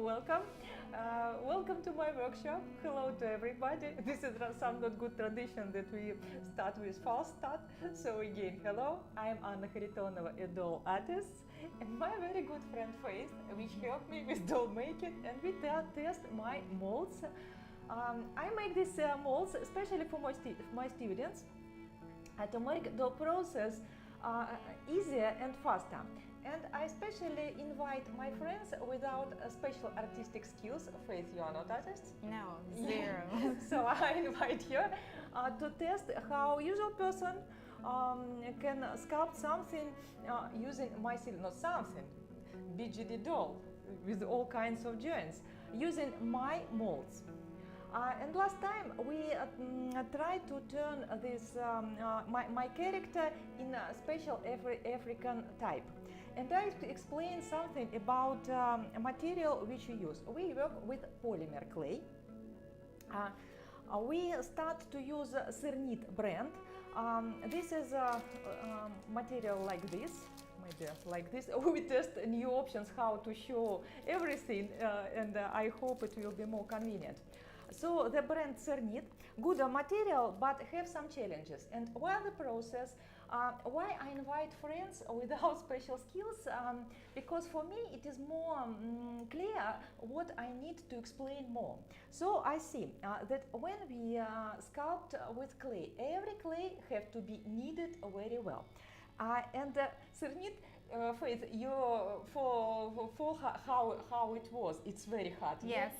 welcome. Welcome to my workshop. Hello to everybody. This is some not good tradition that we start with false start. So again, hello. I am Anna Kharitonova, a doll artist, and my very good friend Faith, which helped me with doll making, and we test my molds. I make these molds especially for my students to make the process easier and faster. And I especially invite my friends without special artistic skills. Faith, you are not artist? No, zero. So I invite you to test how usual person can sculpt something using my not something, BGD doll with all kinds of joints, using my molds. And last time we tried to turn this my character in a special African type, and I explained something about a material which we use. We work with polymer clay. We start to use Cernit brand. This is a material like this. Maybe like this. We test new options how to show everything, and I hope it will be more convenient. So the brand Cernit, good material, but have some challenges. And while the process, why I invite friends without special skills, because for me it is more clear what I need to explain more. So I see that when we sculpt with clay, every clay have to be kneaded very well. And Cernit, Faith, you for how it was, it's very hard. Yes.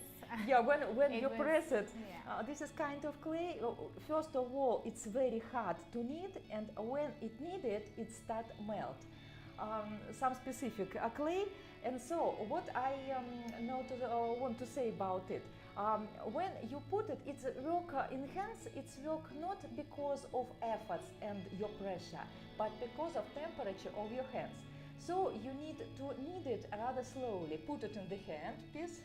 Yeah, when you press it, yeah. This is kind of clay. First of all, it's very hard to knead, and when it kneaded, it start melt. Some specific clay, and so what I want to say about it. When you put it, it's work in hands. It's work not because of efforts and your pressure, but because of temperature of your hands. So you need to knead it rather slowly. Put it in the hand piece.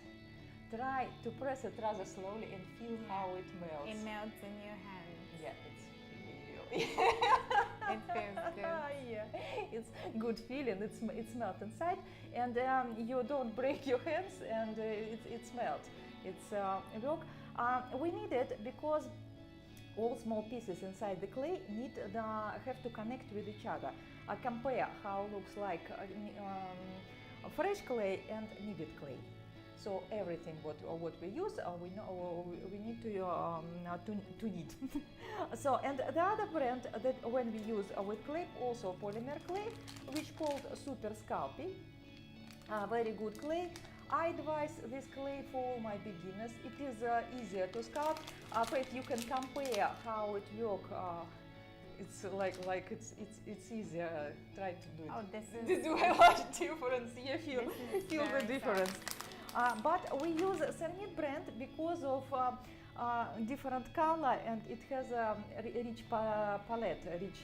Try to press it rather slowly and feel how it melts. It melts in your hand. Yeah, it's it feels good. Yeah, it's good feeling. It's melt inside, and you don't break your hands, and it's melt. It's work. We need it because all small pieces inside the clay have to connect with each other. Compare how it looks like fresh clay and kneaded clay. So everything what we use, we need to knead. So, and the other brand that when we use with clay, also polymer clay, which called Super Sculpting, very good clay. I advise this clay for all my beginners. It is easier to sculpt. But you can compare how it works. It's like it's easier. Try to do it. Oh, this is. This is a large difference. You feel the difference. But we use Cernit brand because of different color, and it has a rich palette, rich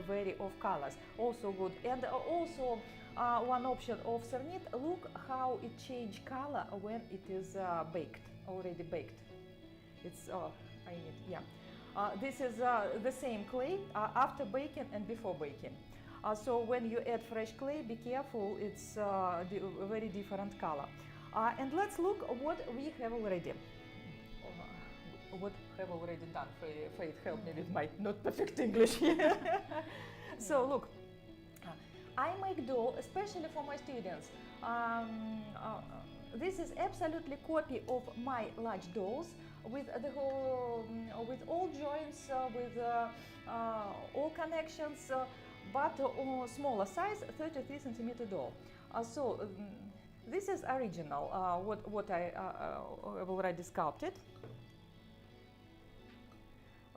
vary of colors. Also good. And also one option of Cernit. Look how it change color when it is baked, already baked. It's I need this is the same clay after baking and before baking. So when you add fresh clay, be careful. It's very different color. And let's look what we have already. What have already done. Faith, help me with my not perfect English here. So look, I make doll especially for my students. This is absolutely copy of my large dolls with the whole, with all joints, with all connections, but smaller size, 33 centimeter doll. This is original, what I have already sculpted,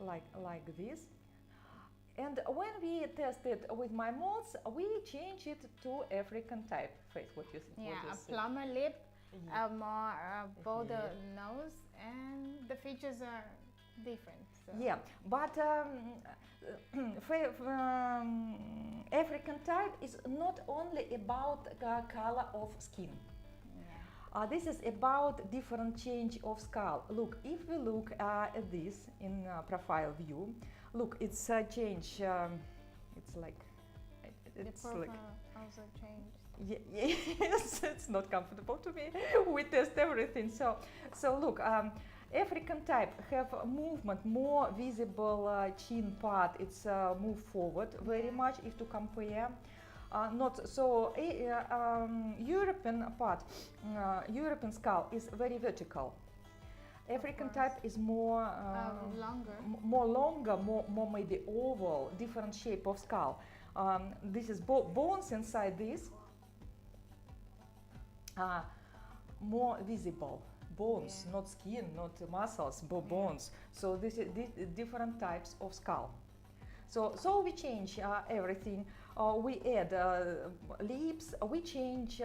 like this. And when we test it with my molds, we change it to African type. Faith, what you think? Yeah, a plumber lip, a more bolder nose, and the features are different. So. Yeah, but African type is not only about color of skin. Yeah. This is about different change of skull. Look, if we look at this in profile view, look, it's a change. It's like the profile also changed. Yes, it's not comfortable to me. We test everything. So look, African type have movement, more visible chin part. It's move forward very much if to compare. Not so. European part, European skull is very vertical. African type is more longer. More longer, more maybe oval, different shape of skull. This is bones inside this. More visible bones, not skin, not muscles, but bones. So this is different types of skull. So we change everything. We add lips. We change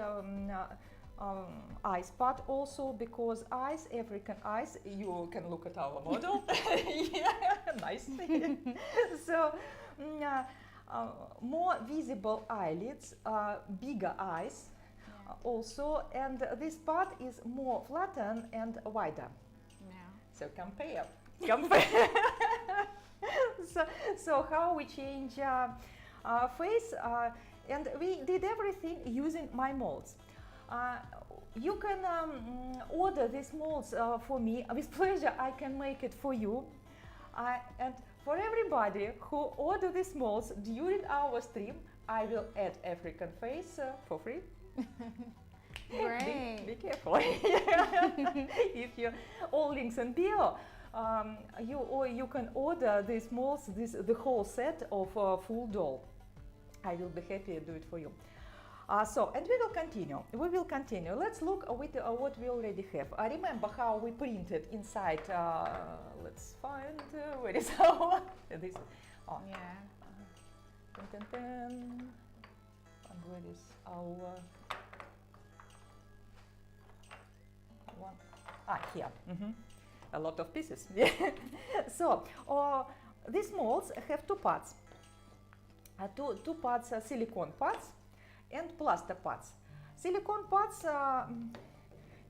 eyes part also, because eyes, African eyes. You can look at our model. Yeah, nice. So. More visible eyelids, bigger eyes also, and this part is more flattened and wider. Yeah. So compare. So how we change face, and we did everything using my molds. You can order these molds for me. With pleasure, I can make it for you. And for everybody who order these molds during our stream, I will add African face for free. Great. Be careful. If you all links in bio, you can order these molds, the whole set of full doll. I will be happy to do it for you. And we will continue. Let's look at what we already have. Remember how we printed inside. Let's find where is our this. Yeah. And where is our one? Here. A lot of pieces. So these molds have two parts. Two parts silicone parts and plaster parts. Silicone parts,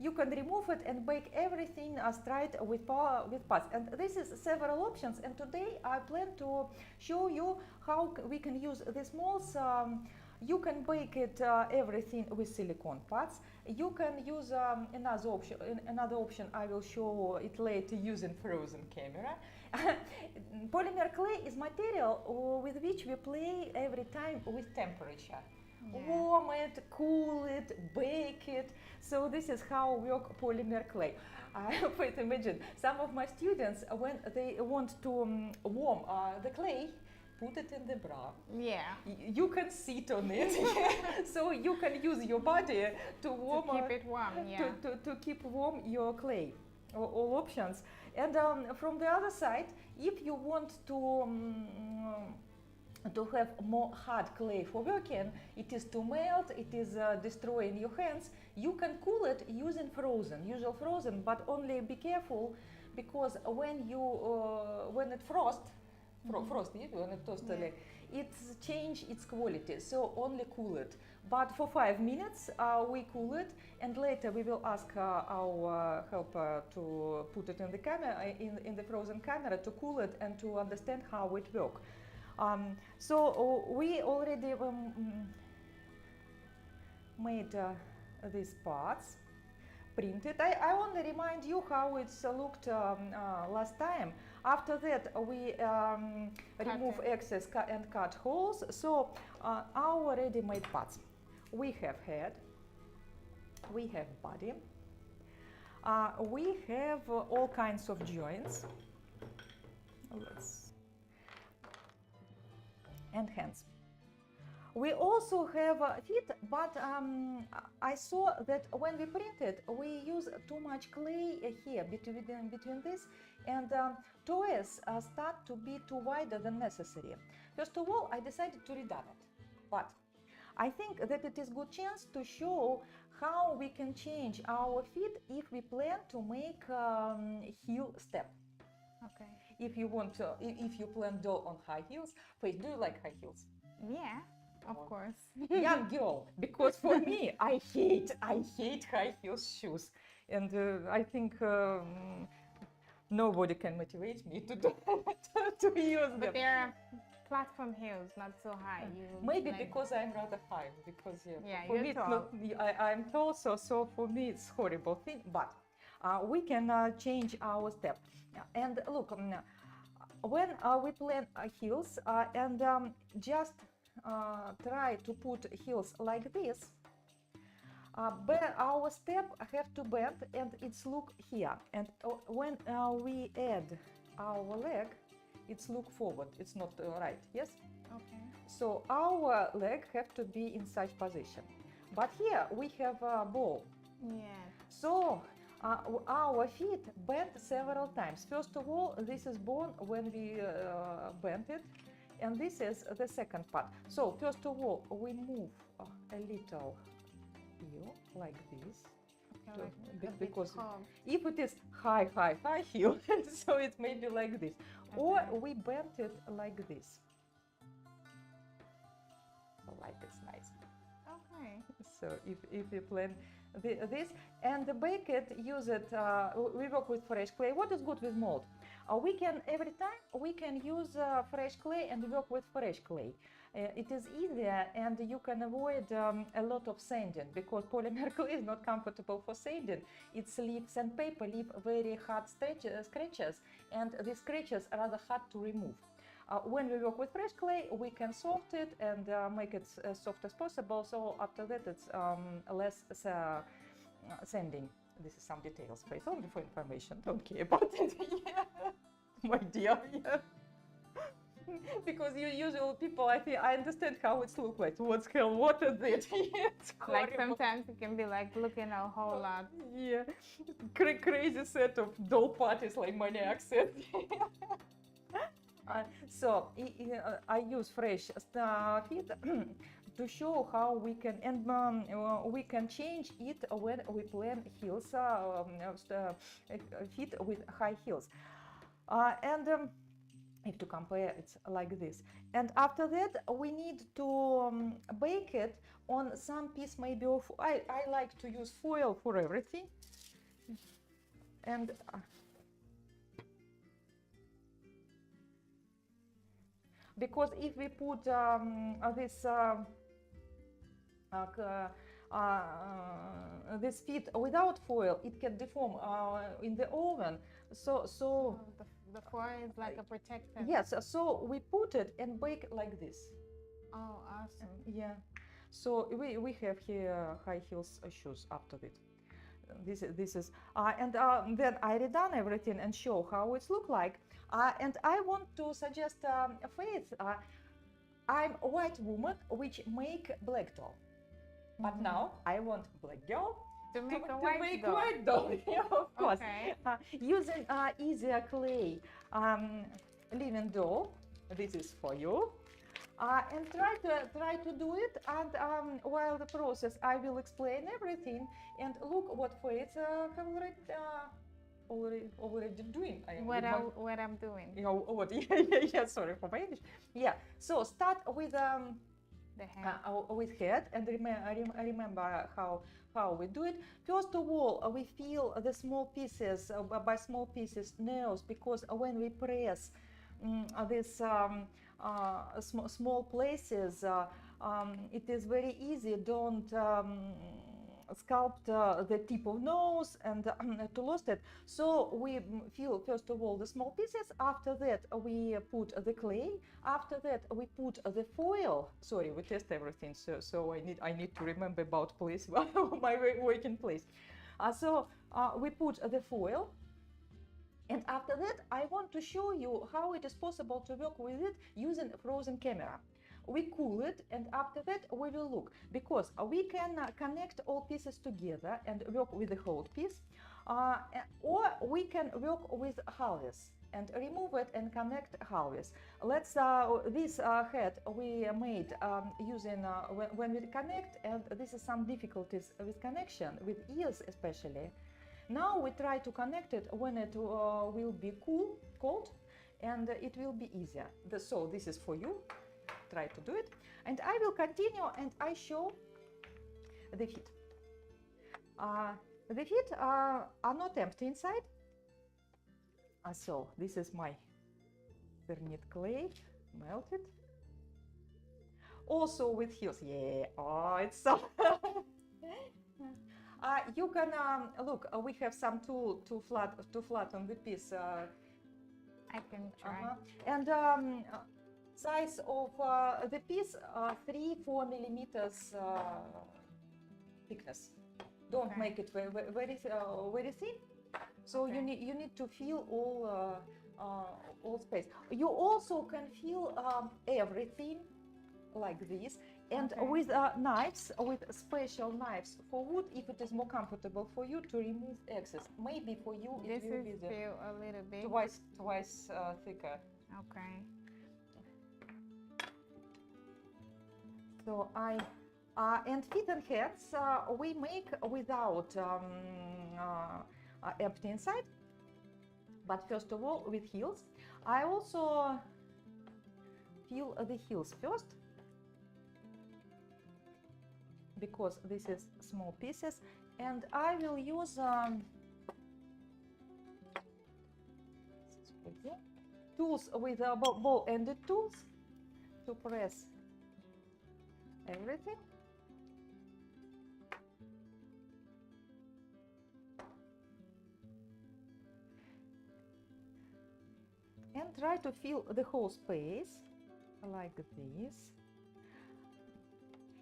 you can remove it and bake everything straight with parts. And this is several options. And today I plan to show you how we can use these molds. You can bake it everything with silicone parts. You can use another option. Another option I will show it later using frozen camera. Polymer clay is material with which we play every time with temperature. Yeah. Warm it, cool it, bake it. So this is how work polymer clay. But imagine some of my students, when they want to warm the clay, put it in the bra. Yeah. You can sit on it. So you can use your body to warm. To keep it warm, yeah. To keep warm your clay. All options. And from the other side, if you want to have more hard clay for working, it is too melt, it is destroying your hands. You can cool it using usual frozen, but only be careful, because when it frosty, when it totally, it change its quality. So only cool it. But for 5 minutes we cool it, and later we will ask our helper to put it in the camera, in the frozen camera, to cool it and to understand how it works. So we already made these parts, printed. I only remind you how it's looked last time. After that we remove excess and cut holes. So our ready-made parts. We have head, we have body, we have all kinds of joints. And hands. We also have feet, but I saw that when we printed, we use too much clay here between this, and toes start to be too wider than necessary. First of all, I decided to redone it, but I think that it is good chance to show how we can change our feet if we plan to make heel step. Okay. If you want to, if you plan doll on high heels, Faith, do you like high heels? Yeah, of course. Young girl, because for me, I hate high heels shoes, and I think nobody can motivate me to use them. But they're platform heels, not so high. You Maybe like, because I'm rather high, because Yeah, for you're me it's tall. not, I'm tall, so for me it's horrible thing. But we can change our step. And look, when we plan heels and just try to put heels like this, our step have to bend and it's look here. And when we add our leg, it's look forward. It's not right. Yes. okay. So our leg have to be in such position. But here we have a ball. Yes. So our feet bend several times. First of all, this is bone when we bend it, and this is the second part. So first of all, we move a little heel like this. Okay, like a bit Because curved. if it is high heel, so it may be like this. Or we bend it like this. So like it's nice. Okay. So if you plan this and bake it, use it. We work with fresh clay. What is good with mold? We can every time we can use fresh clay and work with fresh clay. It is easier and you can avoid a lot of sanding because polymer clay is not comfortable for sanding. It leaves sandpaper leave very hard scratches, and these scratches are rather hard to remove. When we work with fresh clay, we can soft it and make it as soft as possible. So after that, it's less sanding. This is some details, but it's only for information. Don't care about it. Yeah. My dear. Yeah. Because you usual people, I understand how it's look like. What's hell? What is it? It's Like horrible. sometimes it can be like looking a whole lot. Yeah, crazy set of doll parties like maniac set. So I use fresh feet to show how we can, and we can change it when we plan heels, feet with high heels. If to compare, it's like this. And after that, we need to bake it on some piece maybe of, I like to use foil for everything. And because if we put this feet without foil, it can deform in the oven. So Oh, the foil is like a protector. yes, so we put it and bake like this. Oh, awesome. Yeah. So we have here high heels shoes after it. This is and then I redone everything and show how it look like. And I want to suggest Faith. I'm a white woman which make black doll, but now I want black girl To make a to white make doll. white doll. Yeah, of course. Okay. Using easier clay living doll. This is for you. And try to do it. And while the process, I will explain everything. And look what Faith have already doing. What I'm doing. You know what? Yeah. Sorry for my English. Yeah. So start with The hand. with head, and remember how we do it. First of all, we feel the small pieces by small pieces nails, because when we press these small places, it is very easy. Don't sculpt the tip of nose and to lose it. So we feel first of all the small pieces. After that we put the clay. After that we put the foil. Sorry, we test everything. So I need to remember about place, my working place. So we put the foil. And after that, I want to show you how it is possible to work with it using a frozen camera. We cool it, and after that we will look, because we can connect all pieces together and work with the whole piece, or we can work with halves and remove it and connect halves. Let's this head we made using when we connect, and this is some difficulties with connection with ears especially. Now we try to connect it when it will be cold, and it will be easier. So this is for you. Try to do it, and I will continue, and I show the feet. The feet are not empty inside. So this is my Vernier clay melted, also with heels. Yeah, oh, it's so. You can look. We have some tool to flatten the piece. I can try. And size of the piece 3-4 millimeters thickness. Don't Okay. make it very thin. So Okay. you need to feel all space. You also can feel everything like this, and Okay. with knives, with special knives for wood, if it is more comfortable for you to remove excess. Maybe for you it This will is be the feel a little big. twice thicker. Okay. So and feet and hands we make without empty inside. But first of all, with heels, I also feel the heels first, because this is small pieces, and I will use tools with ball-ended tools to press everything. And try to fill the whole space like this.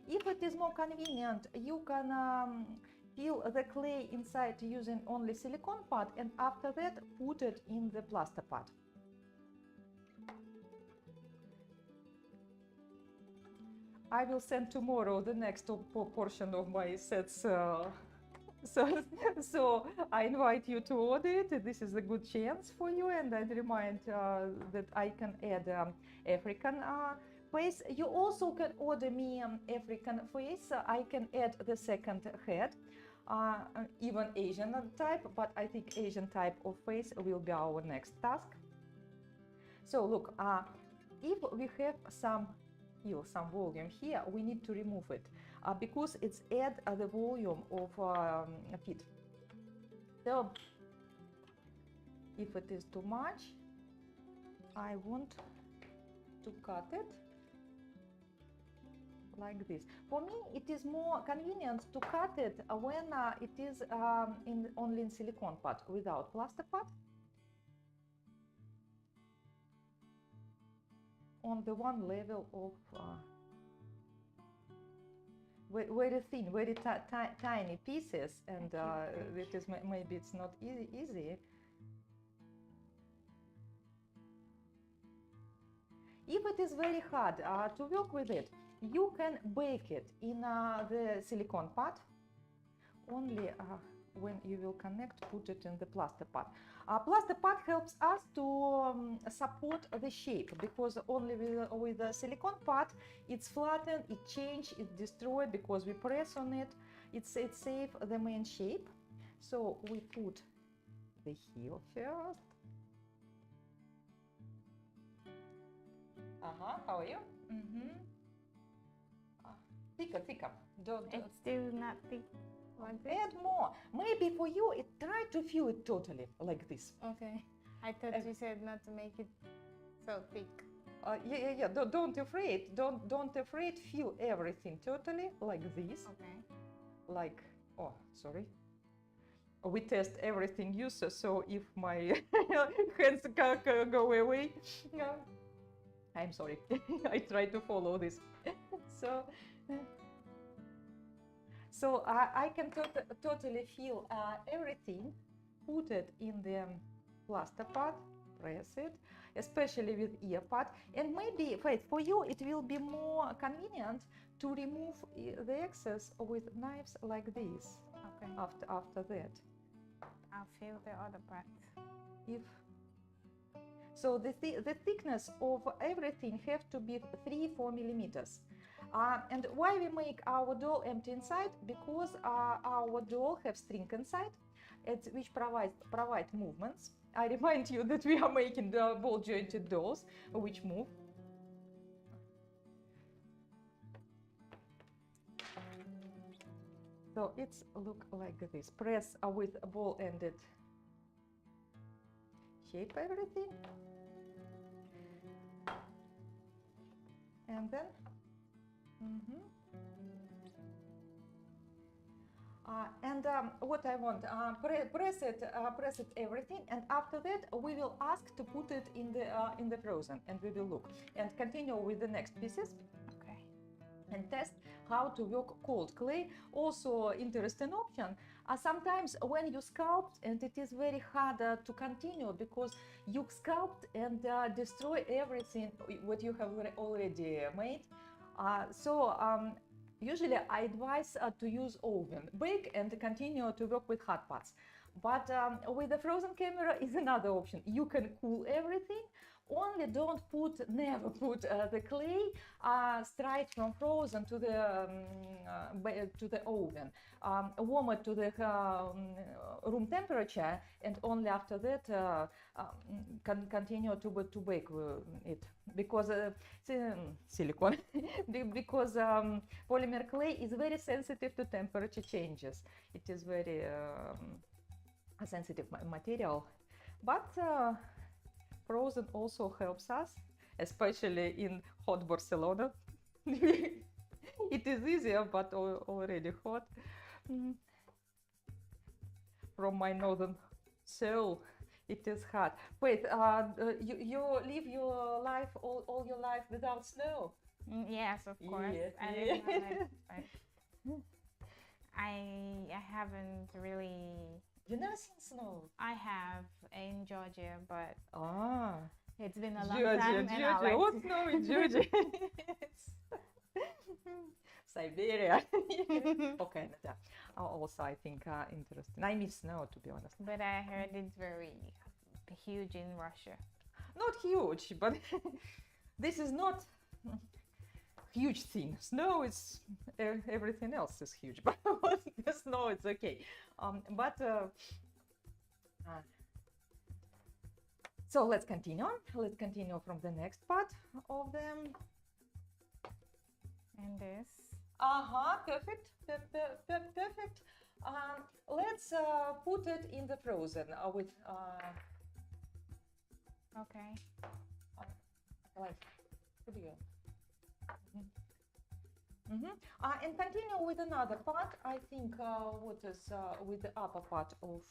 If it is more convenient, you can fill the clay inside using only silicone pot, and after that put it in the plaster pot. I will send tomorrow the next portion of my sets. So I invite you to order it. This is a good chance for you, and I remind that I can add African face. You also can order me African face. I can add the second head, even Asian type, but I think Asian type of face will be our next task. So look, if we have some volume here, we need to remove it because it's add the volume of feet. So if it is too much, I want to cut it like this. For me, it is more convenient to cut it when it is only in silicone pot without plaster pot. On the one level of very thin, very tiny pieces, and it is maybe it's not easy. If it is very hard to work with it, you can bake it in the silicone pot. Only when you will connect, put it in the plaster pot. Plaster pot helps us to support the shape, because only with the silicone pot, it's flattened, it changes, it's destroyed because we press on it. It saves the main shape. So we put the heel first. How are you? Thicker. It's still not thick. Like this? Add more. Maybe for you, try to feel it totally like this. Okay. I thought you said not to make it so thick. Yeah. Don't afraid. Don't afraid. Feel everything totally like this. Okay. Like, oh, sorry. We test everything use. So if my hands go away, no, I'm sorry. I try to follow this. So I can totally feel everything, put it in the plaster pot, press it, especially with ear pot. And maybe, Faith, for you it will be more convenient to remove the excess with knives like this. Okay. After that. I'll feel the other part. So the thickness of everything have to be 3-4 millimeters. And why we make our doll empty inside? Because our doll have string inside, which provide movements. I remind you that we are making the ball jointed dolls which move. So it's look like this. Press with ball-ended shape everything, and then Mhm. And what I want, press it everything, and after that we will ask to put it in the frozen, and we will look and continue with the next pieces. Okay. And test how to work cold clay. Also interesting option. Sometimes when you sculpt, and it is very hard to continue because you sculpt and destroy everything what you have already made. Usually I advise to use oven, bake and continue to work with hot pots. But with the frozen camera is another option. You can cool everything. Only never put the clay straight from frozen to the oven. Warm it to the room temperature, and only after that continue to bake it, because silicone because polymer clay is very sensitive to temperature changes. It is very a sensitive material, but frozen also helps us, especially in hot Barcelona. It is easier, but already hot. From my northern soul, it is hot. Wait, you live your life all your life without snow? Yes, of course. Yeah, I yeah. live my life, but I haven't really. You never seen snow? I have in Georgia, but Ah, it's been a long Georgia, time. And I Georgia. like What to- snow in Georgia? Siberia. Or Canada. Also, I think interesting. I miss snow, to be honest. But I heard it's very huge in Russia. Not huge, but this is not huge thing. Snow is everything else is huge, but the snow it's okay. So let's continue. Let's continue from the next part of them. And this. Perfect. Perfect. Let's put it in the frozen with. Okay. Like, good to go. And continue with another part. I think what is with the upper part of.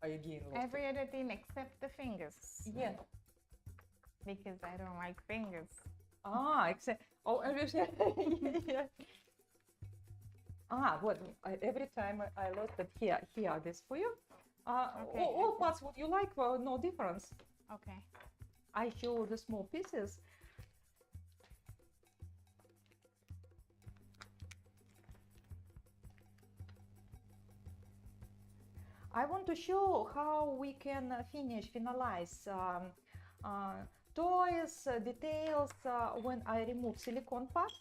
I again lost Every other thing except the fingers. it. Yeah. Because I don't like fingers. Except. Oh, everything. Yeah. What? Every time I lost it. Here, this for you. Okay, All okay. parts what you like, no difference. Okay. I show the small pieces. I want to show how we can finalize toys, details when I remove silicone part.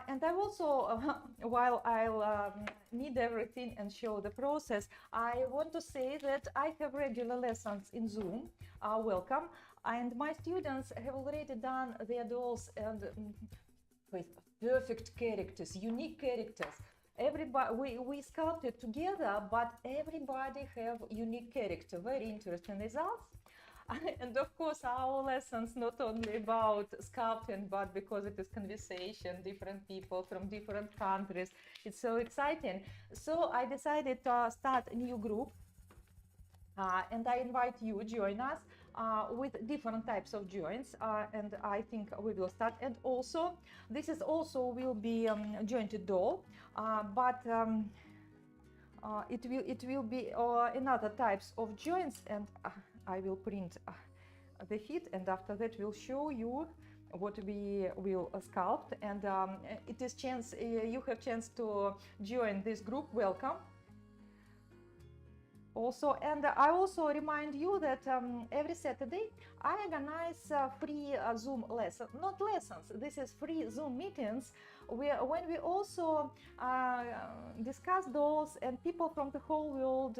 And I also, while I'll need everything and show the process, I want to say that I have regular lessons in Zoom. Welcome. And my students have already done their dolls and with perfect characters, unique characters. Everybody, we sculpted together, but everybody have unique character. Very interesting results. And of course, our lessons not only about sculpting, but because it is conversation, different people from different countries. It's so exciting. So I decided to start a new group. And I invite you join us with different types of joints, and I think we will start. And also, this is also will be jointed doll, but it will be another types of joints, and I will print the feet, and after that we'll show you what we will sculpt. And it is chance you have chance to join this group. Welcome. Also, and I also remind you that every Saturday I organize free Zoom lessons, not lessons, this is free Zoom meetings when we also discuss dolls, and people from the whole world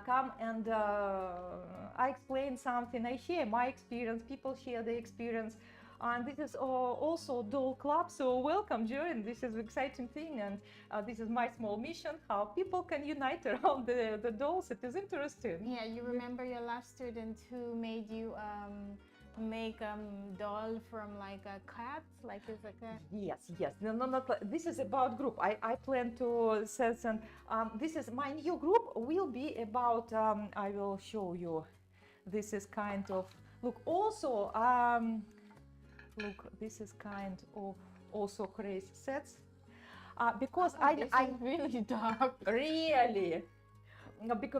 come, and I explain something, I share my experience, people share their experience. And this is also doll club, so welcome, join. This is exciting thing, and this is my small mission, how people can unite around the dolls. It is interesting. Yeah, you remember your last student who made you make doll from like a cat, like it's like a Yes. No, not this is about group. I plan to set, and this is my new group will be about. I will show you. This is kind of look also. Look, this is kind of also crazy sets. Because this is really dark. Really.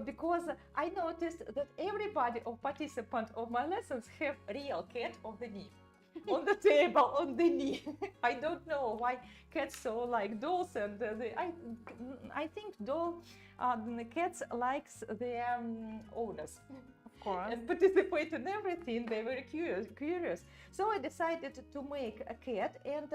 Because I noticed that everybody or participant of my lessons have real cat on the knee, on the table, on the knee. I don't know why cats so like dolls, and I think cats likes their owners. Of course. And participate in everything. They were curious. So I decided to make a cat and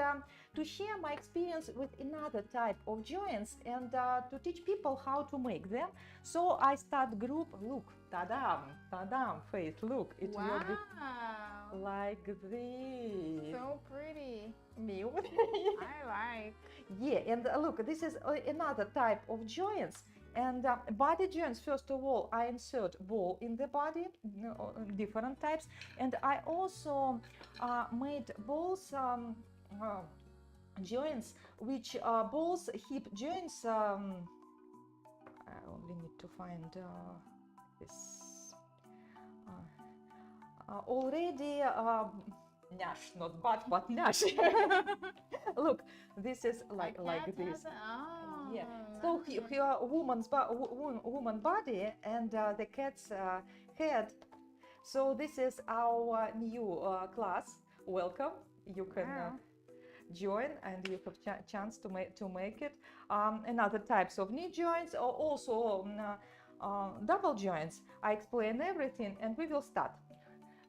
to share my experience with another type of joints and to teach people how to make them. So I start group. Look, tadam, Faith. Look, it will be like this. So pretty. Me. I like. Yeah, and look, this is another type of joints. And body joints, first of all, I insert ball in the body, different types. And I also made balls joints, which balls hip joints. I only need to find this already. Nash, not butt, but nash. Look, this is like this. Yeah. So here, woman body and the cat's head. So this is our new class. Welcome. You can join, and you have chance to make it. Another types of knee joints, or also double joints. I explain everything, and we will start.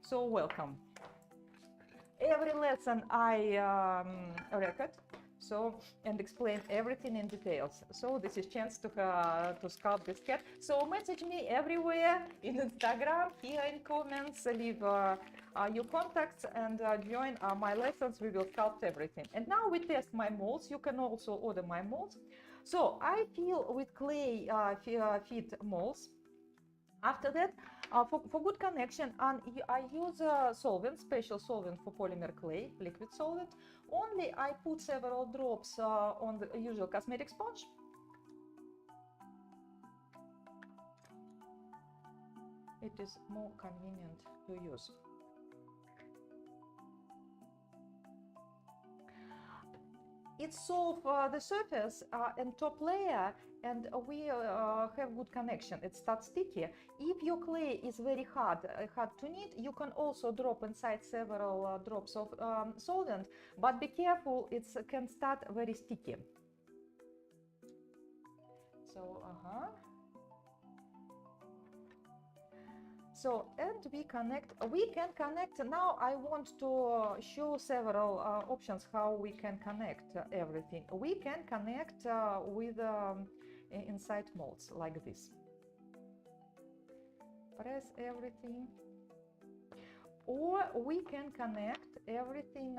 So welcome. Every lesson I record, so and explain everything in details. So this is chance to sculpt this cat. So message me everywhere in Instagram, here in comments, leave your contacts and join my lessons. We will sculpt everything. And now we test my molds. You can also order my molds. So I fill with clay feed molds. After that, for good connection, I use solvent, special solvent for polymer clay, liquid solvent. Only I put several drops on the usual cosmetic sponge. It is more convenient to use. It solves the surface and top layer, and we have good connection. It starts sticky. If your clay is very hard to knead, you can also drop inside several drops of solvent, but be careful, it can start very sticky. So, So, and we can connect, now I want to show several options how we can connect everything. We can connect with inside molds like this. Press everything. Or we can connect everything,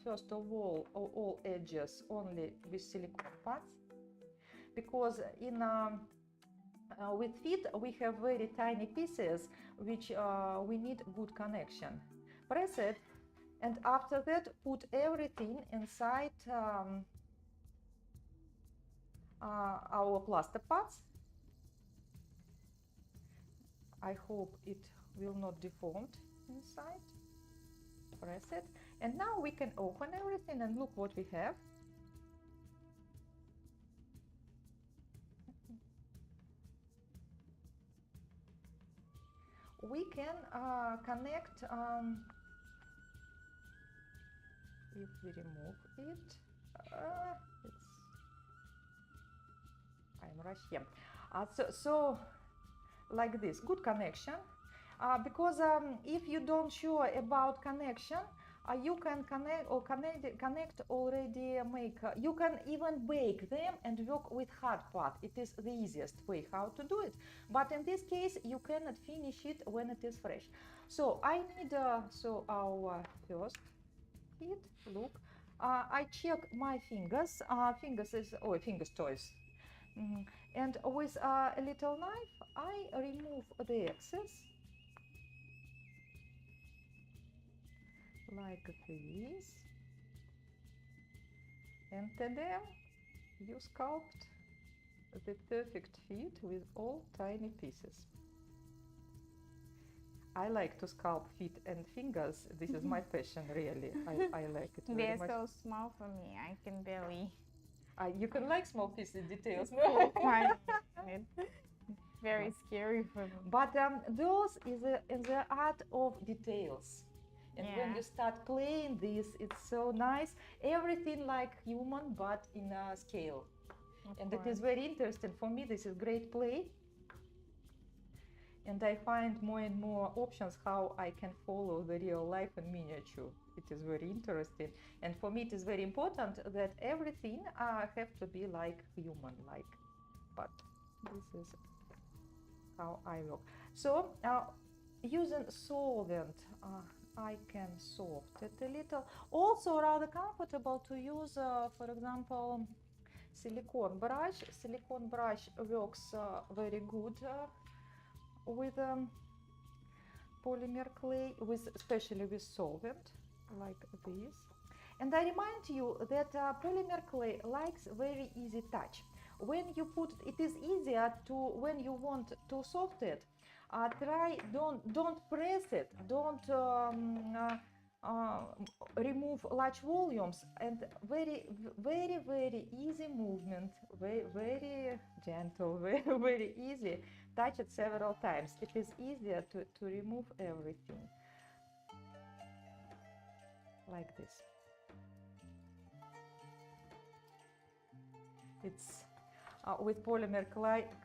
first of all edges only with silicone pads. Because in with feet we have very tiny pieces which we need good connection. Press it, and after that put everything inside our plaster pads. I hope it will not deform inside. Press it, and now we can open everything and look what we have. We can connect, if we remove it, I'm rushing. So like this, good connection, because if you don't sure about connection, you can connect already, you can even bake them and work with hard part. It is the easiest way how to do it, but in this case you cannot finish it when it is fresh. So I need so our first feet. Look, I check my fingers. Fingers choice. And with a little knife, I remove the excess, like this, and then you sculpt the perfect fit with all tiny pieces. I like to sculpt feet and fingers. This is my passion, really. I like it very They're much. so small for me. I can barely. You can like small pieces, details, no? It's very scary for me. But those is in the art of details. And when Yeah. you start playing this, it's so nice. Everything like human, but in a scale. And it is very interesting. For me, this is great play. And I find more and more options how I can follow the real life in miniature. It is very interesting. And for me, it is very important that everything have to be like human, like. But this is how I work. So using solvent, I can soft it a little. Also rather comfortable to use, for example, silicone brush. Silicone brush works very good with polymer clay, especially with solvent, like this. And I remind you that polymer clay likes very easy touch. When you put it is easier to when you want to soft it. Try don't press it. Don't remove large volumes, and very easy movement, very gentle, very easy. Touch it several times. It is easier to remove everything like this. It's with polymer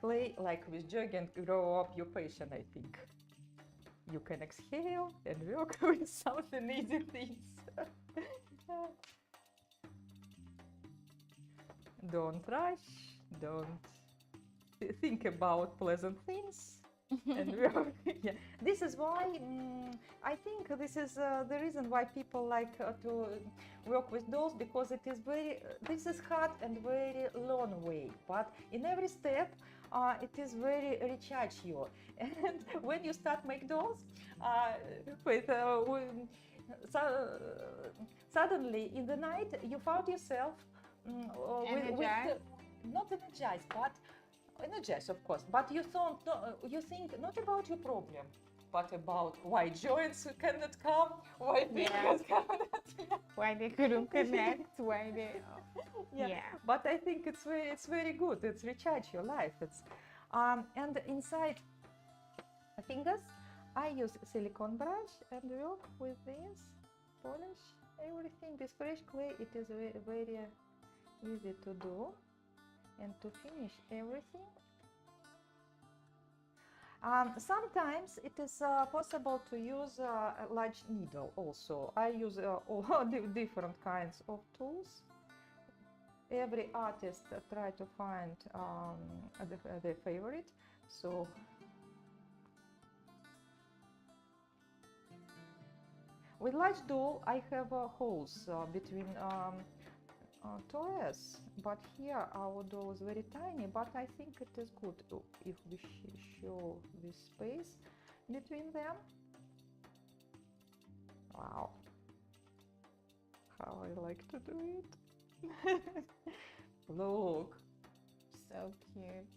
clay, like with jogging, grow up your passion, I think. You can exhale and work with something easy things. Don't rush, don't think about pleasant things. And work. Yeah. This is why I think this is the reason why people like to work with dolls, because it is this is hard and very long way, but in every step it is very recharge you. And when you start make dolls suddenly in the night you found yourself Energized? not energized, but energized, of course, but you think not about your problem, but about why joints cannot come, why fingers cannot. Why they couldn't connect? Why they? Yeah. But I think it's very good. It's recharge your life. It's and inside fingers, I use silicone brush and work with this, polish everything with fresh clay. It is very easy to do and to finish everything. Sometimes it is possible to use a large needle also. I use all different kinds of tools. Every artist try to find their favorite. So with large doll, I have holes between toys, but here our doll is very tiny, but I think it is good if we show this space between them. Wow, how I like to do it. Look, So cute.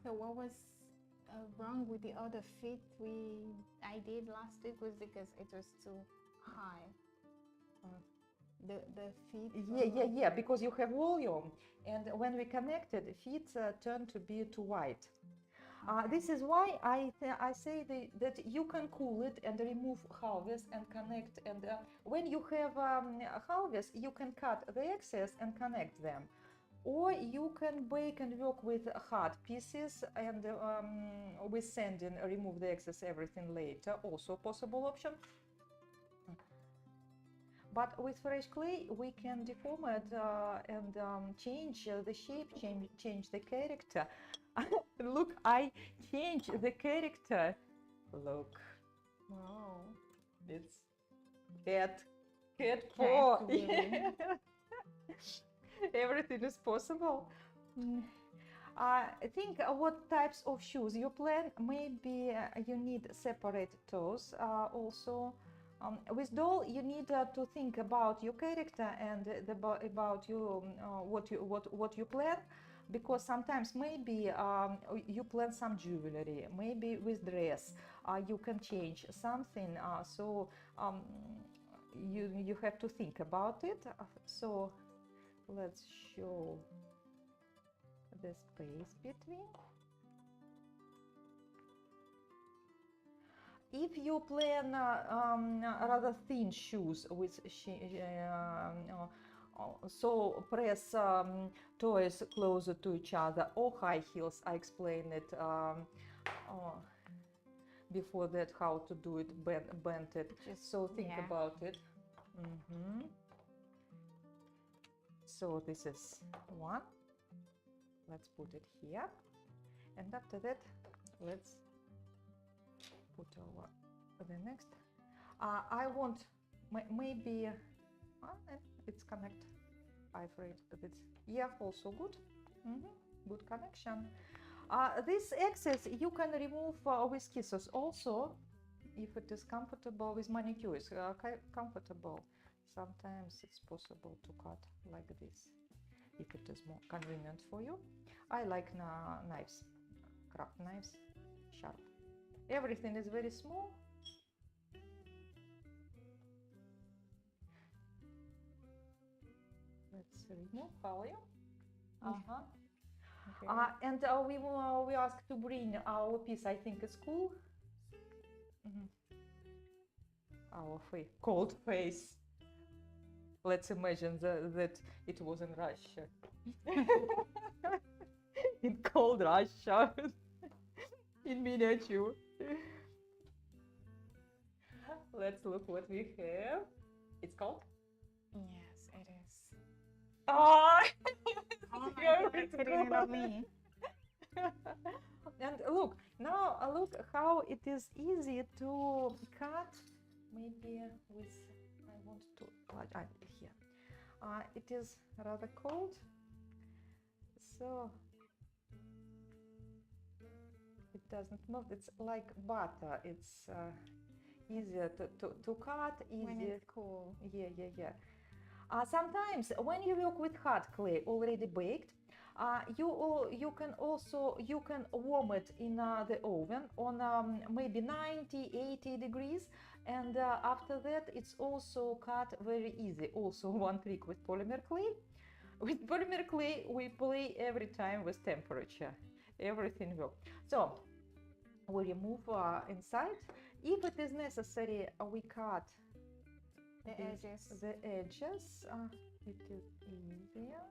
So what was wrong with the other feet I did last week was because it was too high. The feet. Yeah, because you have volume, and when we connected, feet turn to be too wide. This is why I say that you can cool it and remove halves and connect. And when you have halves, you can cut the excess and connect them. Or you can bake and work with hard pieces and with sanding, remove the excess everything later. Also a possible option. but with fresh clay we can deform it and change the shape, change the character. Look, I changed the character. Look, Wow. it's cat paw. Really. Everything is possible. I think what types of shoes you plan. Maybe you need separate toes also. With doll, you need to think about your character and about you what you plan, because sometimes maybe you plan some jewelry, maybe with dress you can change something. So you have to think about it. So let's show the space between. If you plan rather thin shoes with so press toes closer to each other, or high heels. I explained it before that how to do it, bend it. So think about it. So this is one. Let's put it here, and after that let's put over the next. I want maybe it's connect. I afraid that it's also good. Good connection. This excess you can remove with scissors also, if it is comfortable. With manicure is comfortable. Sometimes it's possible to cut like this if it is more convenient for you. I like knives, craft knives, sharp. Everything is very small. Let's remove. How are you? Okay. And we asked to bring our piece. I think it's cool. Our cold face. Let's imagine that it was in Russia. In cold Russia. In miniature. Let's look what we have. It's cold? Yes, it is. Oh, my God, it's hitting it on me. And look, now look how it is easy to cut. Maybe with, I want to here. It is rather cold, so it doesn't move. It's like butter. It's easier to cut. Easier. When it's cool. Yeah. Sometimes when you work with hard clay already baked, you can warm it in the oven on maybe 90-80 degrees, and after that it's also cut very easy. Also one trick with polymer clay. With polymer clay we play every time with temperature. Everything works. So we remove inside. If it is necessary, we cut the edges. It is easier.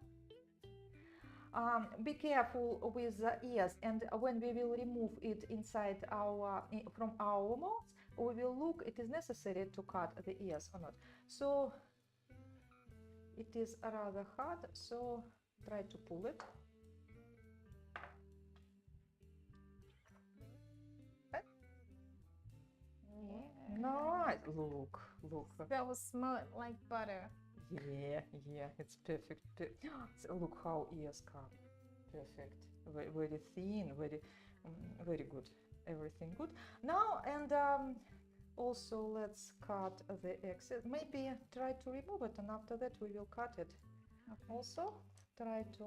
Be careful with the ears, and when we will remove it inside from our mouth, we will look. It is necessary to cut the ears or not. So it is rather hard. So try to pull it. Yeah. Nice. Look. So smooth like butter. Yeah, it's perfect. So look how ears cut. Perfect. Very thin, very good. Everything good. Now, and also let's cut the excess. Maybe try to remove it, and after that we will cut it. Okay. Also, try to.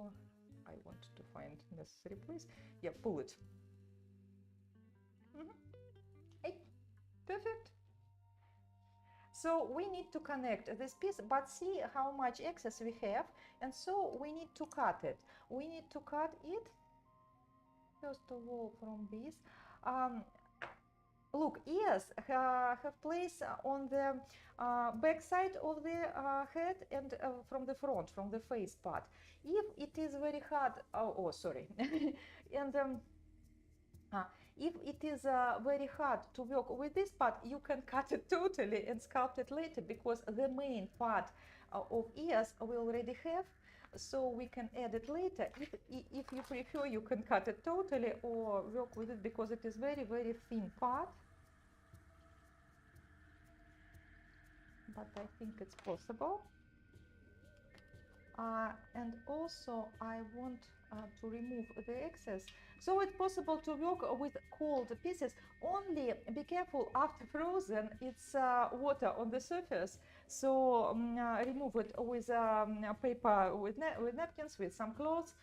I want to find necessary place. Yeah, pull it. Hey, perfect. So we need to connect this piece, but see how much excess we have, and so we need to cut it. We need to cut it, first of all, from this. Look, ears have place on the back side of the head and from the front, from the face part. If it is very hard, sorry, and If it is very hard to work with this part, you can cut it totally and sculpt it later, because the main part of ears we already have, so we can add it later. If you prefer, you can cut it totally or work with it, because it is very, very thin part. But I think it's possible. And also I want to remove the excess. So it's possible to work with cold pieces. Only be careful, after frozen, it's water on the surface. So remove it with paper, with napkins, with some clothes.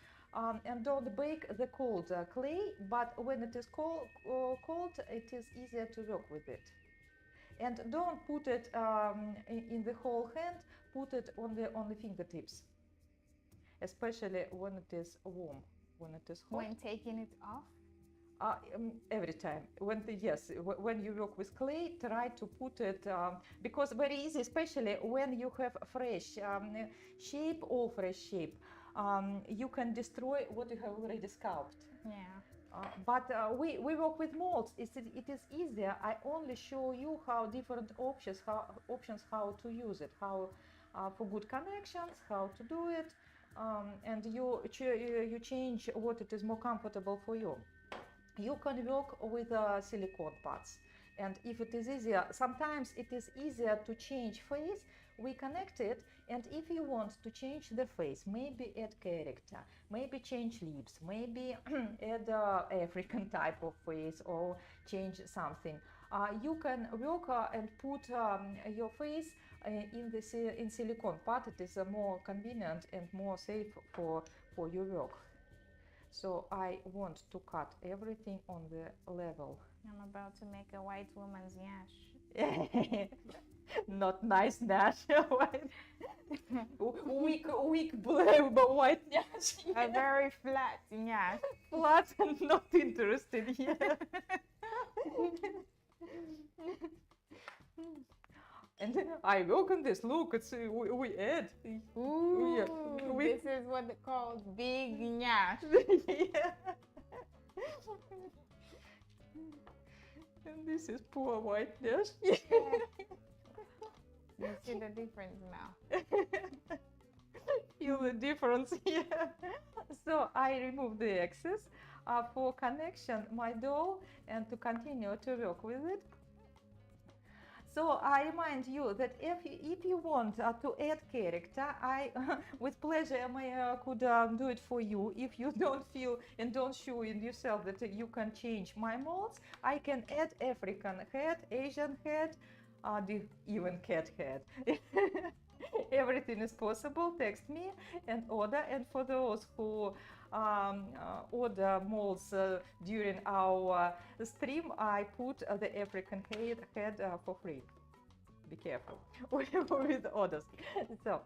And don't bake the cold clay, but when it is cold, it is easier to work with it. And don't put it in the whole hand, put it on the fingertips, especially when it is warm, when it is hot. When taking it off? Every time. When you work with clay, try to put it, because very easy, especially when you have fresh shape or fresh shape, you can destroy what you have already sculpted. Yeah. But we work with molds. It is easier. I only show you how different options how to use it, how for good connections, how to do it, and you change what it is more comfortable for you. You can work with silicone parts, and if it is easier, sometimes it is easier to change face. We connect it, and if you want to change the face, maybe add character, maybe change lips, maybe add African type of face, or change something, you can work and put your face in silicone part. It is more convenient and more safe for your work. So I want to cut everything on the level. I'm about to make a white woman's nyash. Not nice nyash. weak white nyash. A very flat nyash. Flat and not interested. Yeah. And I work on this. Look, it's we add. Ooh, yeah. This is what they call big nyash. Yeah. And this is poor white nyash. You see the difference now. Feel the difference here. So I remove the excess for connection my doll and to continue to work with it. So I remind you that if you want to add character, I with pleasure could do it for you. If you don't feel and don't show in yourself that you can change my molds, I can add African head, Asian head, even cat head. Everything is possible. Text me and order. And for those who order molds during our stream, I put the African head for free. Be careful with orders. So,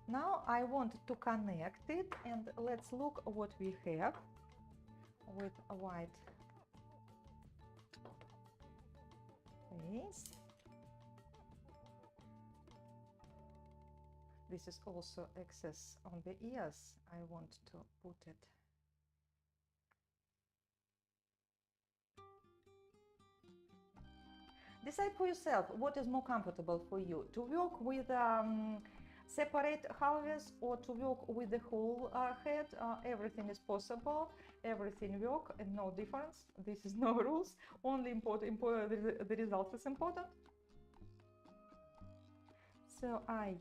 now I want to connect it, and let's look what we have with a white face. This is also excess on the ears. I want to put it. Decide for yourself what is more comfortable for you, to work with separate halves or to work with the whole head. Everything is possible, everything work, and no difference. This is no rules, only important the result is important. So I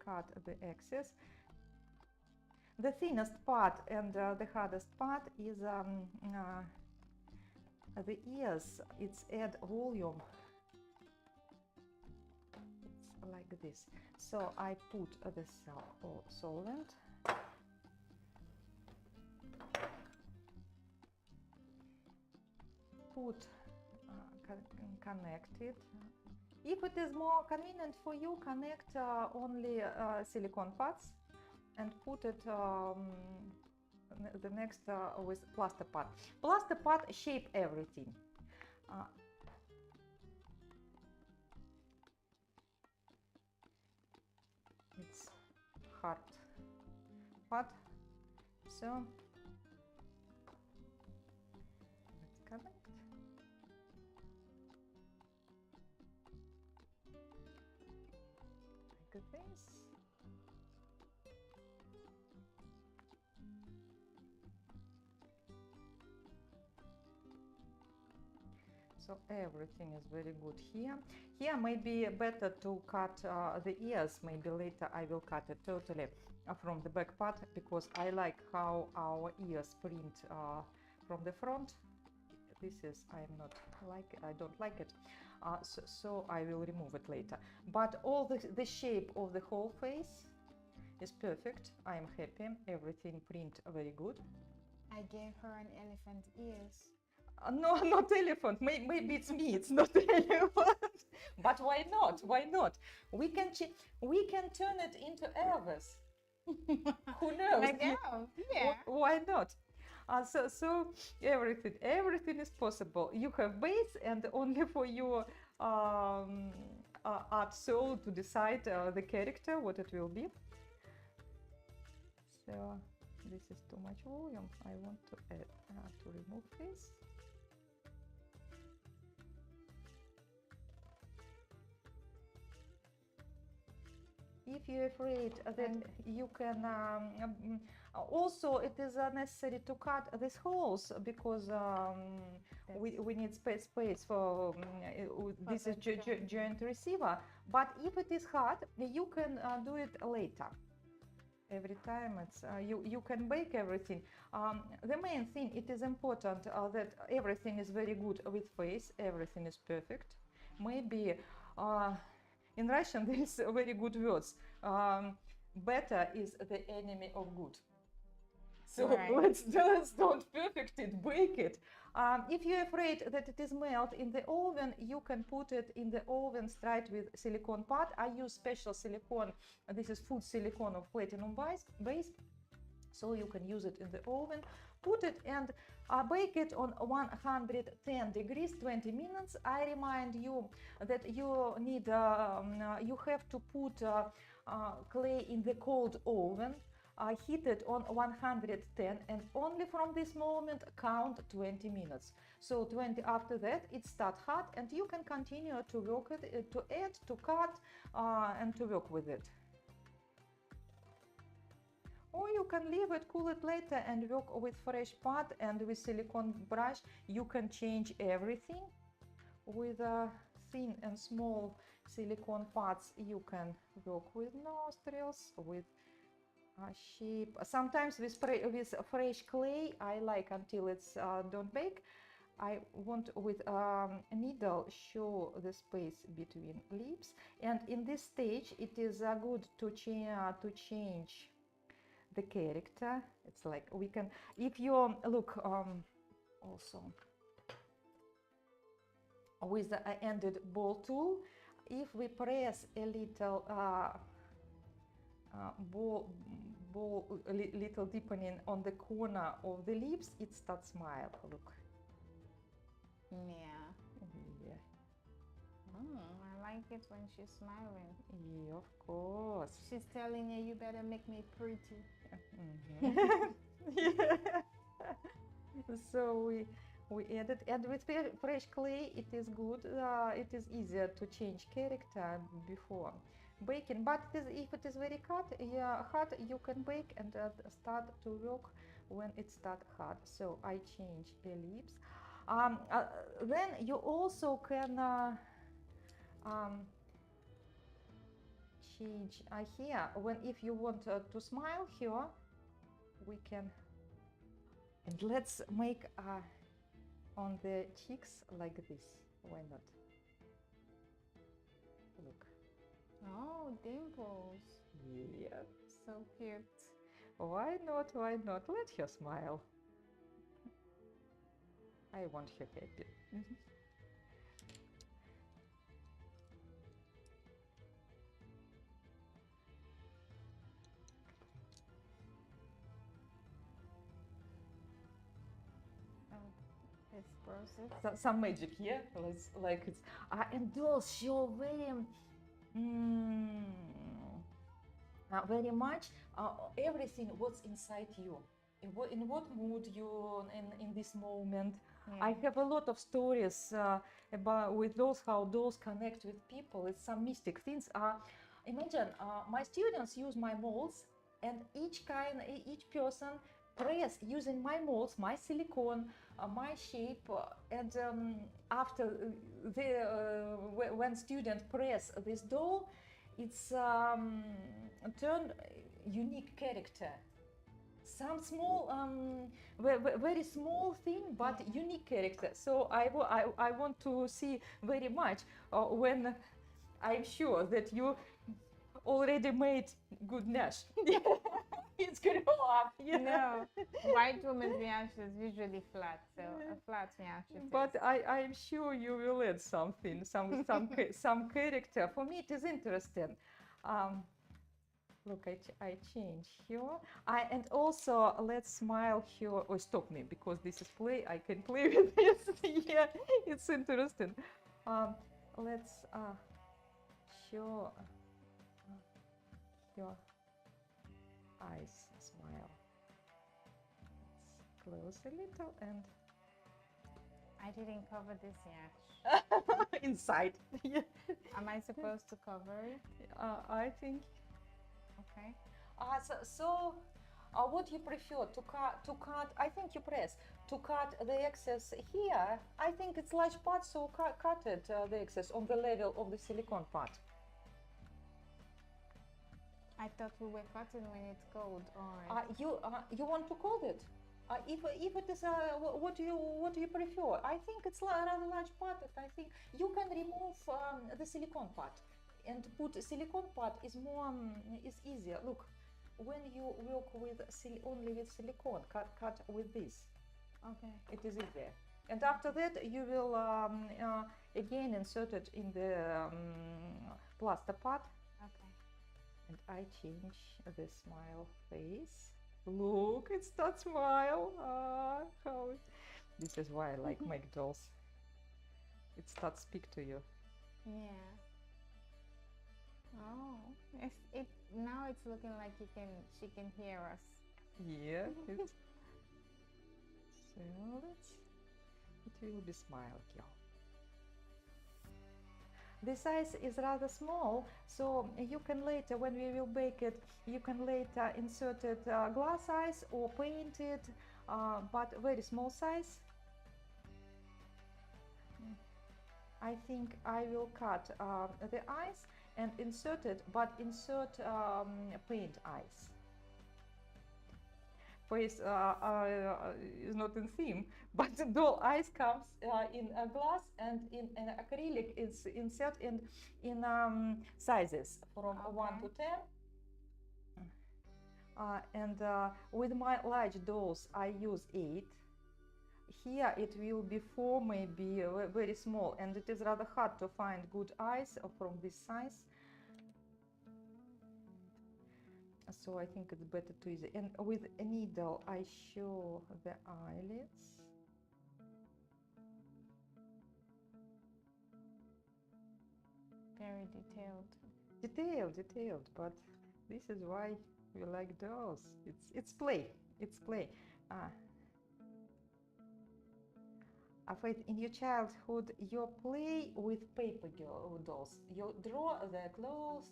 cut the excess. The thinnest part and the hardest part is the ears. It's add volume. It's like this. So I put the solvent. Put connect it. If it is more convenient for you, connect only silicone parts and put it the next with plaster part. Plaster part shape everything. It's hard part. So let's connect. Like this. So everything is very good here. Here maybe better to cut the ears. Maybe later I will cut it totally from the back part, because I like how our ears print from the front. This is, I don't like it. So I will remove it later. But all the shape of the whole face is perfect. I am happy. Everything print very good. I gave her an elephant ears. No, not elephant. Maybe it's me. It's not elephant. But why not? Why not? We can turn it into Elvis. Who knows? Like, oh, yeah. Why not? So everything is possible. You have base, and only for your art soul to decide the character, what it will be. So this is too much volume. I want to add, to remove this. If you're afraid that you can, also it is necessary to cut these holes, because we need space for this is joint receiver. But if it is hard, you can do it later. Every time it's you can bake everything. The main thing, it is important that everything is very good with face. Everything is perfect. Maybe. In Russian, there is very good words. Better is the enemy of good. So right. let's don't perfect it, bake it. If you're afraid that it is melt in the oven, you can put it in the oven straight with silicone part. I use special silicone. This is food silicone of platinum base. So you can use it in the oven, put it and bake it on 110 degrees, 20 minutes. I remind you that you need, you have to put clay in the cold oven, heat it on 110, and only from this moment count 20 minutes. So 20 after that, it starts hot, and you can continue to work it, to add, to cut, and to work with it. Or you can leave it, cool it later, and work with fresh pot, and with silicone brush you can change everything. With thin and small silicone parts you can work with nostrils, with shape. Sometimes with fresh clay I like until it's don't bake. I want with a needle show the space between lips, and in this stage it is good to change the character. It's like we can, if you look also with the ended ball tool, if we press a little little deepening on the corner of the lips, it starts smile. Look. Yeah. Yeah. I like it when she's smiling. Yeah, of course. She's telling you, you better make me pretty. Yeah. So we added, and with fresh clay it is good. It is easier to change character before baking. But if it is very hot, you can bake and start to work when it starts hot. So I change the lips. Then you also can change here. When if you want to smile here, we can. And let's make on the cheeks like this. Why not? Look. Oh, dimples. Yeah. So cute. Why not? Why not? Let her smile. I want her happy. It's process. Some magic, yeah? Like it's and dolls show very very much everything what's inside you. In what mood you in this moment. Yeah. I have a lot of stories about with dolls, how dolls connect with people. It's some mystic things. Imagine my students use my molds, and each person press using my molds, my silicone, my shape, and after when student press this doll, it's turned unique character. Some small, very small thing, but unique character. So I want to see very much when I'm sure that you already made good nash. It's grow up. Yeah. No, white woman's nash is usually flat, so a flat nash it is. But I'm sure you will add something, some character. For me, it is interesting. Look, I change here. And also, let's smile here. Oh, stop me, because this is play. I can play with this. Yeah, it's interesting. Let's show your eyes, smile. Let's close a little and I didn't cover this nash. inside. Yeah. Am I supposed to cover it? I think. Okay. What you prefer to cut? I think you press to cut the excess here. I think it's large part, so cut it the excess on the level of the silicone part. I thought we were cutting when it's cold. All right. You want to cold it? If it is what do you prefer? I think it's rather large part. I think you can remove the silicone part and put silicone part is more is easier. Look, when you work with only with silicone, cut with this. Okay. It is easier. And after that, you will again insert it in the plaster part. Okay. And I change the smile face. Look, it starts smile. How this is why I like make dolls. It starts speak to you. Yeah. Oh, now it's looking like she can hear us. Yeah. So it will be smile, girl. The size is rather small, so you can later, when we will bake it, you can later insert it glass eyes or paint it, but very small size. I think I will cut the eyes and insert it, but insert paint eyes. Face is not in theme, but the doll eyes comes in a glass, and in an acrylic it's insert in sizes from 1 to 10. And with my large dolls I use 8. Here it will be 4, maybe very small, and it is rather hard to find good eyes from this size. So I think it's better to use it. And with a needle I show the eyelids. Very detailed. Detailed, but this is why we like dolls. It's play. It's play. Faith, in your childhood, you play with paper dolls. You draw the clothes.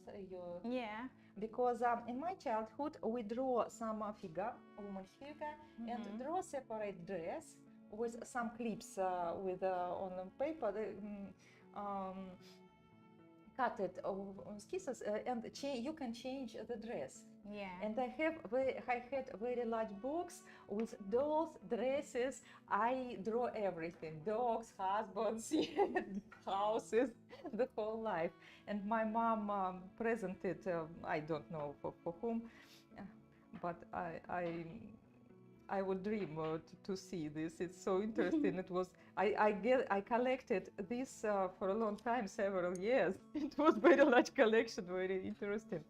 Yeah. Because in my childhood we draw some figure, woman figure, and draw separate dress with some clips with on paper. Cut it on skisses, and you can change the dress. Yeah. And I had very large box with dolls, dresses. I draw everything: dogs, husbands, houses, the whole life. And my mom presented. I don't know for whom, but I would dream to see this. It's so interesting. It was I collected this for a long time, several years. It was very large collection, very interesting.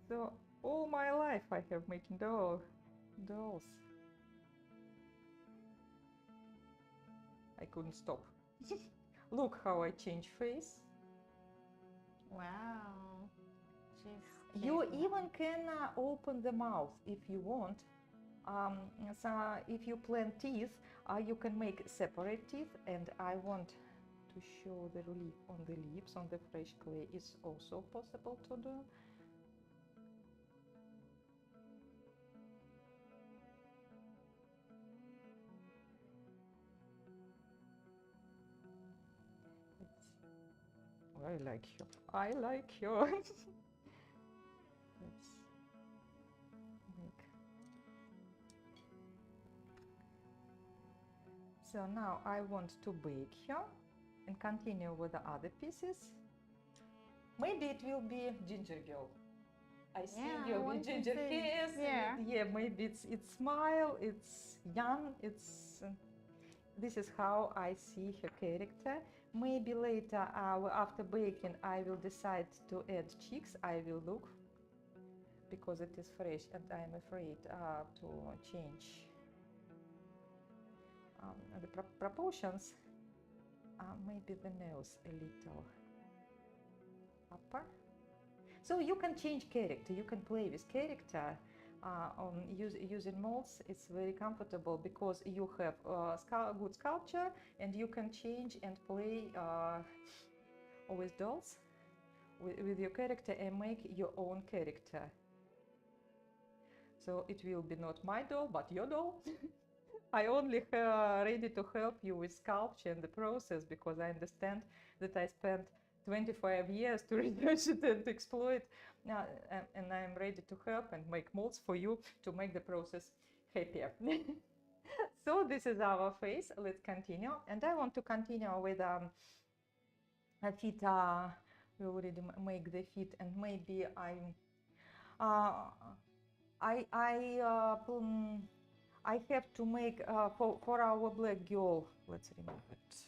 So all my life I have making dolls. I couldn't stop. Look how I change face. Wow. She's You cute. even can open the mouth if you want. So if you plan teeth, you can make separate teeth, and I want to show the relief on the lips on the fresh clay is also possible to do. I like you. I like you. Let's make. So now I want to bake here and continue with the other pieces. Maybe it will be ginger girl. I see Yeah, I you with want to ginger see. face. Yeah. Yeah, maybe it's smile, it's young, it's this is how I see her character. Maybe later, after baking, I will decide to add cheeks. I will look because it is fresh, and I'm afraid to change the proportions. Maybe the nose a little upper. So you can change character. You can play with character. Using molds, it's very comfortable because you have good sculpture, and you can change and play with dolls with your character and make your own character. So it will be not my doll, but your doll. I only ready to help you with sculpture and the process because I understand that I spent 25 years to research it and exploit, and I'm ready to help and make molds for you to make the process happier. So this is our face. Let's continue, and I want to continue with a feet. We already make the feet, and maybe uh, I have to make for our black girl. Let's remove it.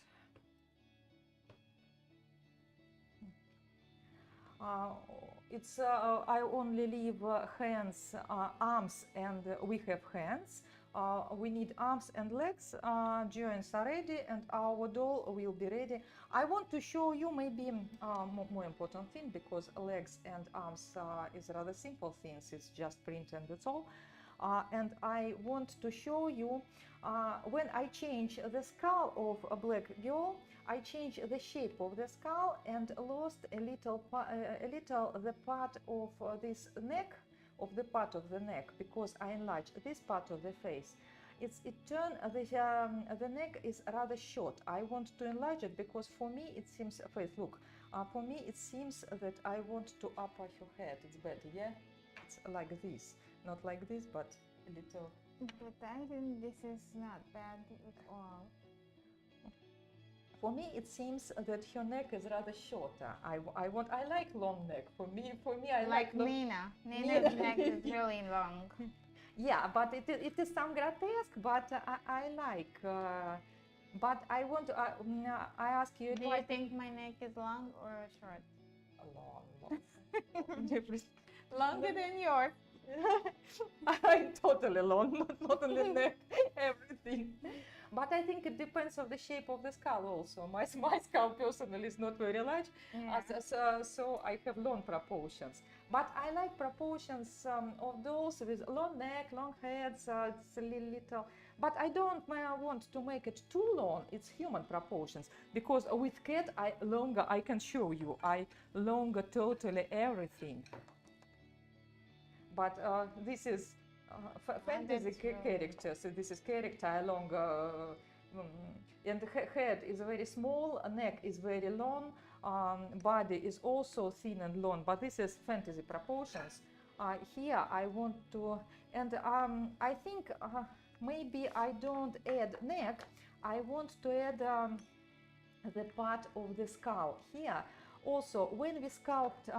It's I only leave hands, arms, and we have hands. We need arms and legs. Joints are ready, and our doll will be ready. I want to show you maybe more important thing because legs and arms is rather simple things. It's just print and that's all. And I want to show you when I change the skull of a black girl, I change the shape of the skull and lost a little the part of this neck, of the part of the neck, because I enlarged this part of the face. It turned the neck is rather short. I want to enlarge it because for me it seems face. Look, for me it seems that I want to upper her head. It's better, yeah. It's like this, not like this, but a little. But I think this is not bad at all. For me, it seems that her neck is rather shorter. I like long neck. For me, I like long. Nina. Nina's neck is really long. Yeah, but it is some grotesque, but I like. But I want to. I ask you. Do you think my neck is long or short? Long. Different. Longer than yours. I'm totally long, not only neck, everything. But I think it depends on the shape of the skull also. My skull personally is not very large, Yeah. so I have long proportions. But I like proportions of those with long neck, long heads, it's a little. But I don't want to make it too long. It's human proportions. Because with cat, I can show you, I longer totally everything. But this is fantasy character. So this is character along, and the head is very small, neck is very long, body is also thin and long. But this is fantasy proportions. Here I want to, and I think maybe I don't add neck. I want to add the part of the skull here. Also, when we sculpt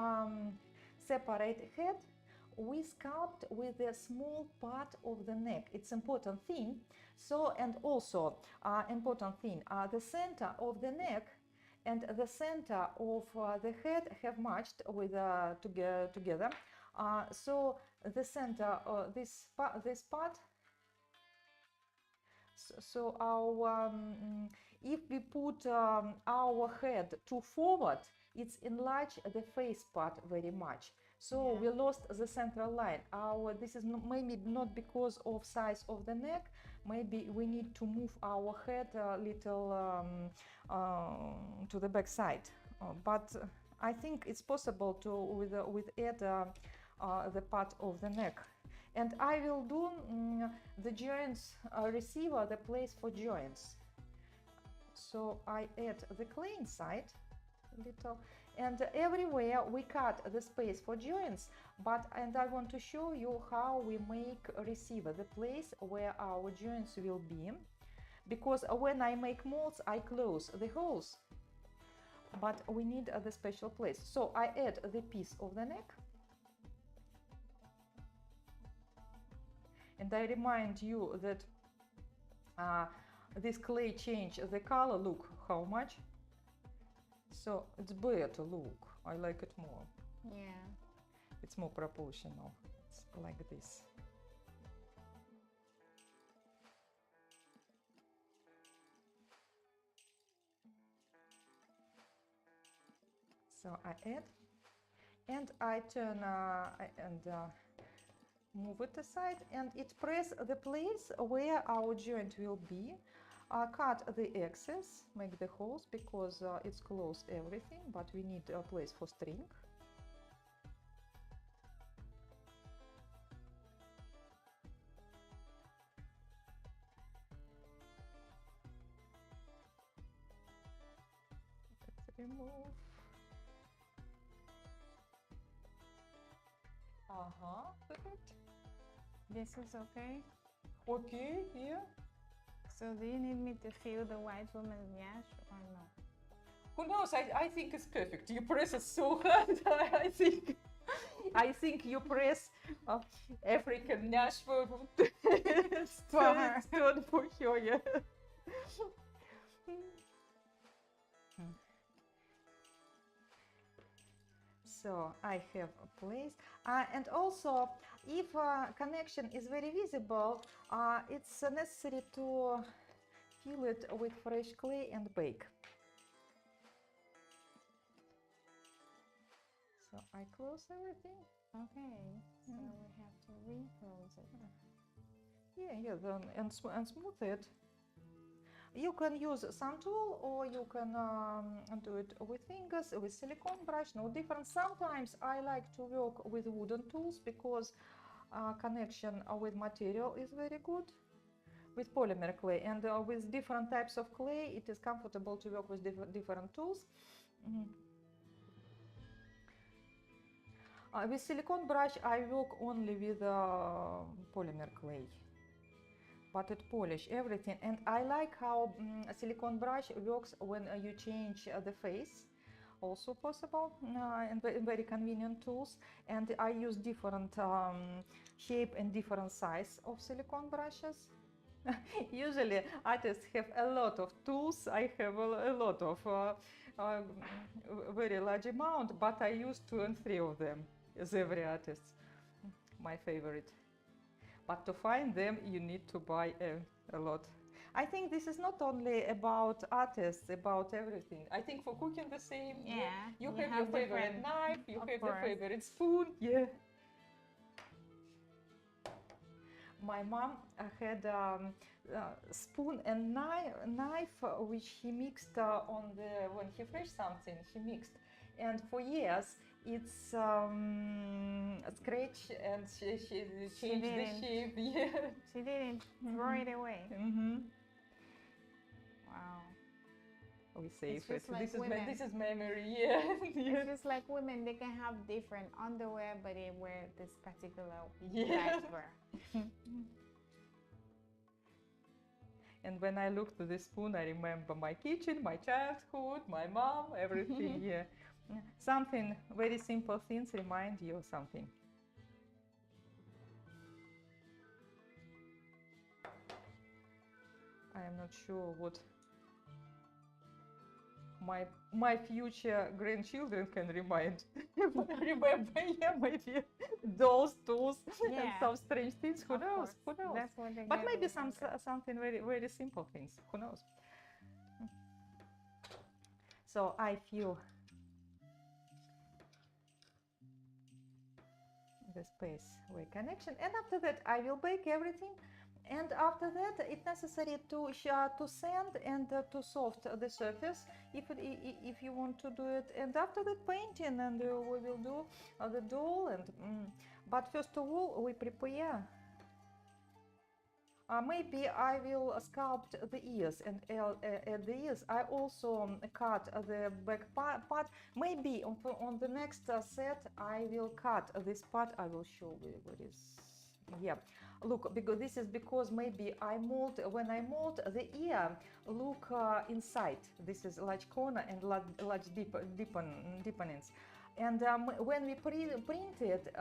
separate head, we sculpt with a small part of the neck. It's important thing. So, and also important thing, the center of the neck and the center of the head have matched with together. So the center, this part. So our if we put our head too forward, it's enlarged the face part very much. So Yeah. we lost the central line. This is maybe not because of size of the neck. Maybe we need to move our head a little to the back side. But I think it's possible to with add the part of the neck. And I will do the joints receiver, the place for joints. So I add the clay inside a little, and everywhere we cut the space for joints, and I want to show you how we make a receiver, the place where our joints will be, because when I make molds I close the holes, but we need the special place. So I add the piece of the neck, and I remind you that this clay change the color. Look how much. So it's better look. I like it more. Yeah. It's more proportional. It's like this. So I add, and I turn move it aside, and it press the place where our joint will be. Cut the excess, make the holes, because it's closed everything, but we need a place for string. Let's remove. Perfect. This is okay. Okay, yeah. So do you need me to feel the white woman's yash or no? Who knows? I think it's perfect. You press it so hard. I think you press African Nashville For her. stood for sure. Yeah. So I have a place, and also if connection is very visible, it's necessary to fill it with fresh clay and bake. So I close everything. Okay, so we have to reclose it. Yeah, then and smooth it. You can use some tool, or you can do it with fingers, with silicone brush, no difference. Sometimes I like to work with wooden tools because connection with material is very good. With polymer clay and with different types of clay, it is comfortable to work with different tools. With silicone brush, I work only with polymer clay, but it polish everything. And I like how a silicone brush works when you change the face. Also possible, and very convenient tools. And I use different shape and different size of silicone brushes. Usually artists have a lot of tools. I have a lot of very large amount, but I use 2 and 3 of them, as every artist. My favorite. But to find them, you need to buy a lot. I think this is not only about artists, about everything. I think for cooking the same. Yeah, You have your favorite knife, you have your course. favorite spoon. Yeah. My mom had spoon and knife which he mixed when he fresh something, he mixed. And for years it's scratch, and she changed the shape. Yeah. She didn't throw it away. Wow. We save It's it. just like women. This is memory. Yeah. It's just like women, they can have different underwear, but they wear this particular Yeah. black. And when I look to this spoon, I remember my kitchen, my childhood, my mom, everything. Yeah. Something very simple things remind you of something. I am not sure what my future grandchildren can remember. Yeah, maybe those tools and Yeah. some strange things. Who Of knows? course. Who knows? That's what they But get maybe when they're something very simple things. Who knows? So I fill the space way connection. And after that I will bake everything. And after that, it's necessary to sand and to soft the surface if you want to do it. And after that, painting, and we will do the doll. And but first of all, we prepare. Maybe I will sculpt the ears, and at the ears I also cut the back part. Maybe on the next set I will cut this part. I will show you where it is. Yeah, look, because this is because maybe I mold, when I mold the ear, look inside. This is large corner and large deepenings. And when we print it,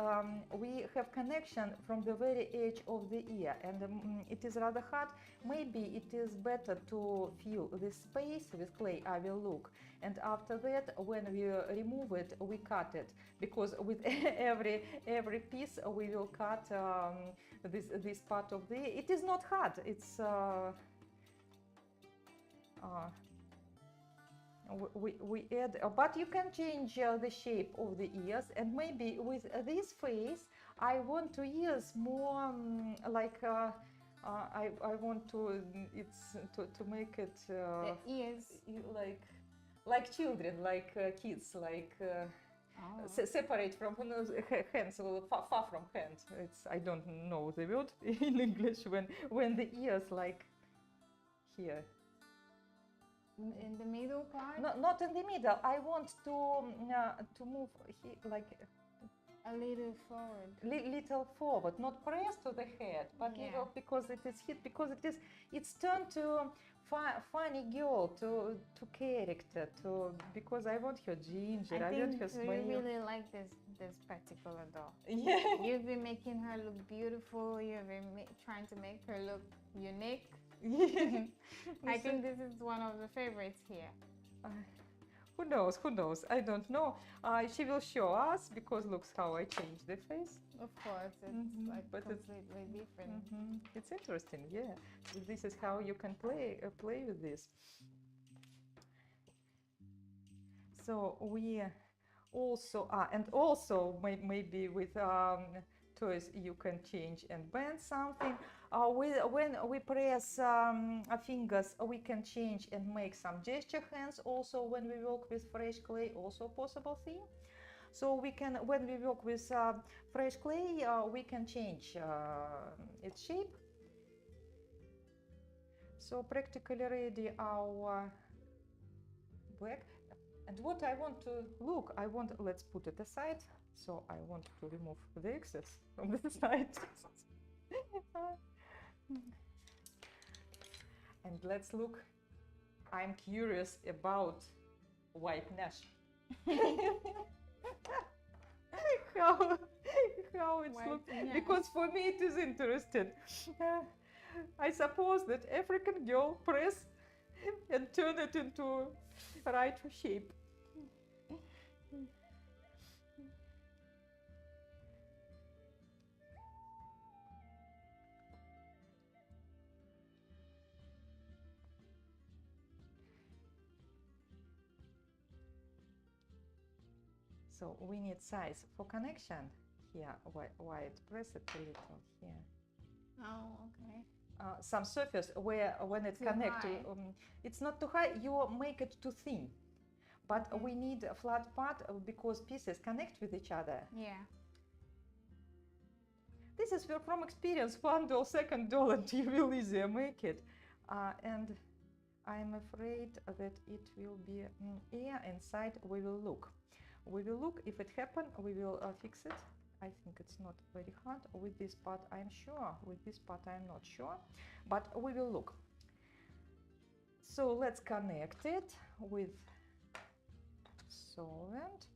we have connection from the very edge of the ear, and it is rather hard. Maybe it is better to fill this space with clay. I will look, and after that, when we remove it, we cut it, because with every piece we will cut this part of the. It is not hard. It's. We add, but you can change the shape of the ears, and maybe with this face I want to use more like I want to to make it the ears like children, like kids, like separate from hands, far from hands. It's, I don't know the word in English when the ears like here. in the middle part. No, not in the middle. I want to move like A little forward. Little forward, not press to the head, but little, because it is hit, because it's turned to funny girl, to character, to, because I want her ginger, I want her smile. I really like this particular doll. Yeah. You've been making her look beautiful. You've been trying to make her look unique. Yeah. I think this is one of the favorites here. Who knows? Who knows? I don't know. She will show us, because looks how I changed the face. Of course, it's like but completely different. It's interesting, yeah. This is how you can play with this. So we also and also maybe with toys you can change and bend something. When we press our fingers, we can change and make some gesture hands. Also, when we work with fresh clay, also possible thing. So we can, when we work with fresh clay, we can change its shape. So practically ready our black. And what I want to look, let's put it aside. So I want to remove the excess from the side. And let's look. I'm curious about white mesh. how it looks, because for me it is interesting. I suppose that African girl press and turn it into right shape. So we need size for connection here. White, press it a little here. Oh, okay. Some surface where when it connects, it's not too high. You make it too thin, but we need a flat part because pieces connect with each other. Yeah. This is from experience. One doll, second doll, and you will easier make it. And I'm afraid that it will be air inside. We will look. We will look. If it happens, we will fix it. I think it's not very hard. With this part, I'm sure. With this part, I'm not sure. But we will look. So let's connect it with solvent.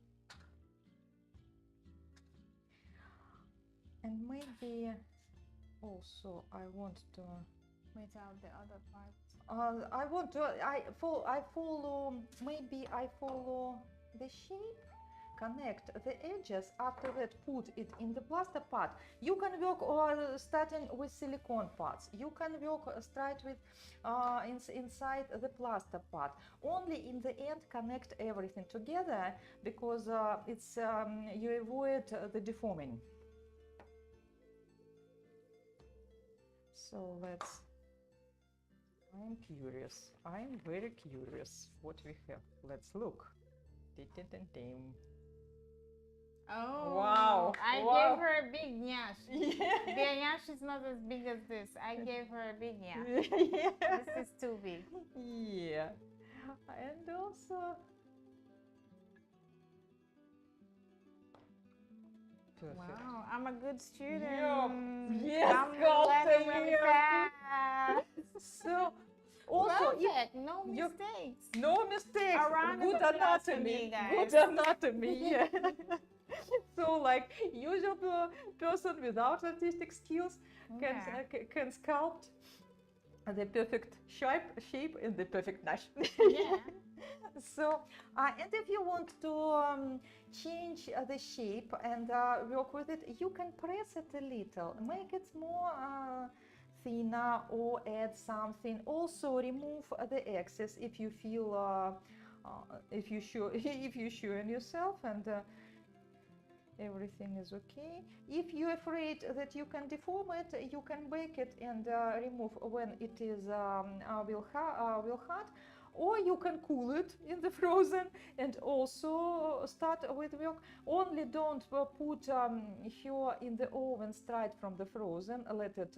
And maybe also I want to without the other parts. I follow. Maybe I follow the shape. Connect the edges. After that, put it in the plaster part. You can work starting with silicone parts. You can work straight with inside the plaster part. Only in the end connect everything together, because it's you avoid the deforming. So let's. I'm curious. I'm very curious what we have. Let's look. Ding. Oh, Wow. I Wow. gave her a big nyash. Yeah. The nyash is not as big as this. I gave her a big nyash. Yeah. This is too big. Yeah. And also. Perfect. Wow, I'm a good student. Yes, I'm Sculpting, learning really yes. fast. So, also, Perfect, no you- mistakes. no mistakes. A round of Good applause for anatomy. me, guys. Good anatomy. Yeah. So, like usual person without artistic skills can Yeah. can sculpt the perfect shape in the perfect mesh. Yeah. So, and if you want to change the shape and work with it, you can press it a little, make it more thinner, or add something. Also, remove the excess if you feel if you sure if you sure in yourself and. Everything is okay. If you're afraid that you can deform it, you can bake it and remove when it is will hot, or you can cool it in the frozen and also start with work. Only don't put here in the oven straight from the frozen. Let it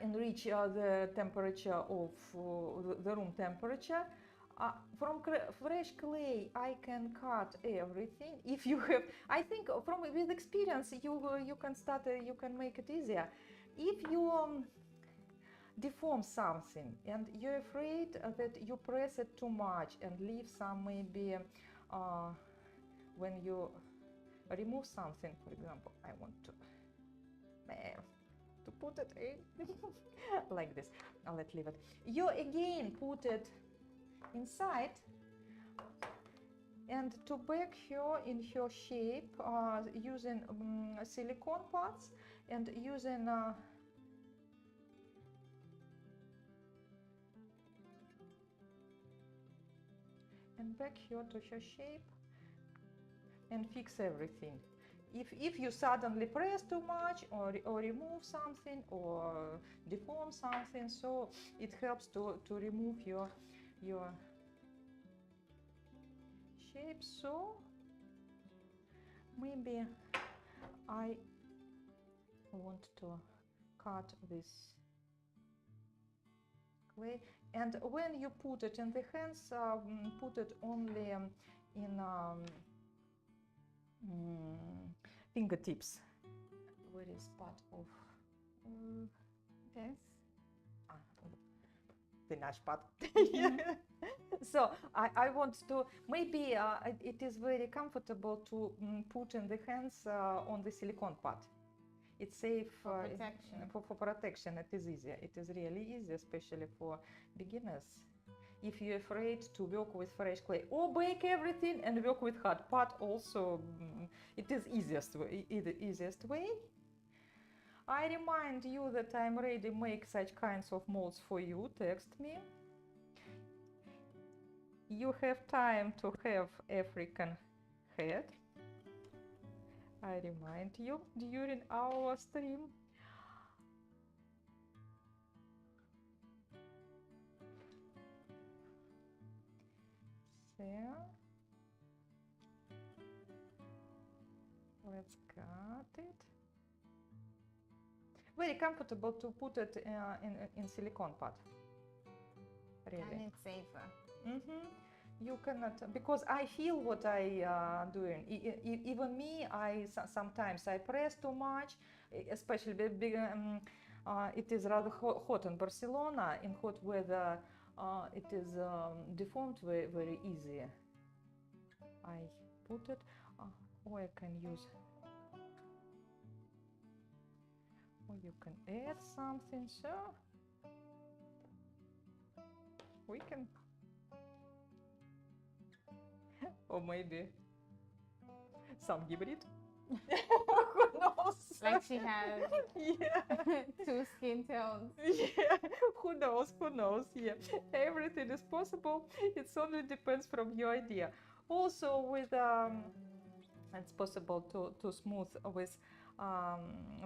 enrich the temperature of the room temperature. From fresh clay, I can cut everything. If you have, I think from with experience, you can start. You can make it easier. If you deform something and you're afraid that you press it too much and leave some maybe when you remove something, for example, I want to put it in like this. Let's leave it. You again put it inside and to bake her in her shape using silicone parts and using and bake her to her shape and fix everything. If you suddenly press too much or remove something or deform something, so it helps to remove your shape. So maybe I want to cut this clay, and when you put it in the hands, put it only in fingertips. Where is part of This. the nash part? So I want to maybe it is very comfortable to put in the hands on the silicone part. It's safe For protection. For protection. It is easier. It is really easy, especially for beginners. If you're afraid to work with fresh clay or bake everything and work with hard part, also it is easiest way. I remind you that I'm ready to make such kinds of molds for you. Text me. You have time to have African head. I remind you during our stream. There. Let's cut it. Very comfortable to put it in silicone pot. Really. And it's safer. You cannot, because I feel what I doing. Even me, sometimes I press too much, especially big. It is rather hot in Barcelona. In hot weather, it is deformed very easy. I put it, or I can use, or you can add something. So we can. Or maybe some hybrid. Who knows? Like she has Yeah. 2 skin tones. Yeah. Who knows? Who knows? Yeah. Everything is possible. It only depends from your idea. Also with It's possible to smooth with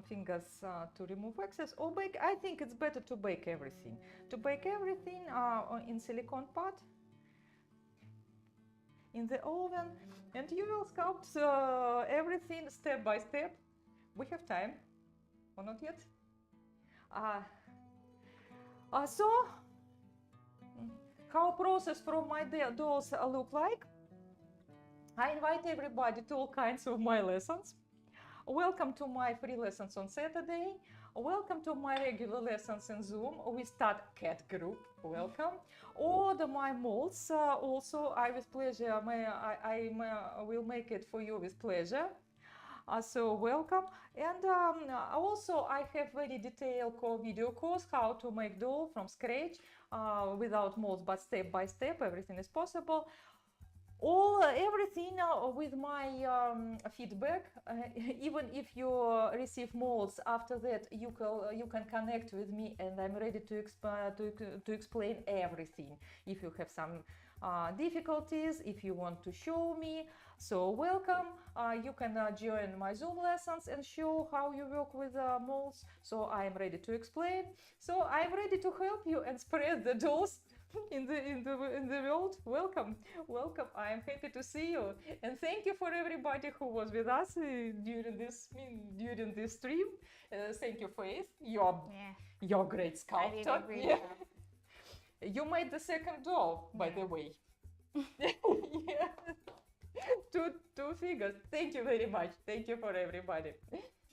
fingers to remove excess or bake. I think it's better to bake everything. To bake everything in silicone pot in the oven, and you will sculpt everything step by step. We have time, or not yet? So, how process from my dolls look like? I invite everybody to all kinds of my lessons. Welcome to my free lessons on Saturday. Welcome to my regular lessons in Zoom. We start cat group. Welcome. Or my molds. Also, I with pleasure. I will make it for you with pleasure. So welcome. And also I have very detailed video course how to make doll from scratch without molds, but step by step. Everything is possible. Everything with my feedback. Even if you receive molds after that, you can connect with me, and I'm ready to explain everything. If you have some difficulties, if you want to show me, so welcome. You can join my Zoom lessons and show how you work with molds. So I'm ready to explain. So I'm ready to help you and spread the dolls in the world. Welcome. I am happy to see you, and thank you for everybody who was with us during this stream. Thank you, Faith. You're great sculptor. Yeah. You made the second doll, by the way. Yeah. Two figures. Thank you very much. Thank you for everybody.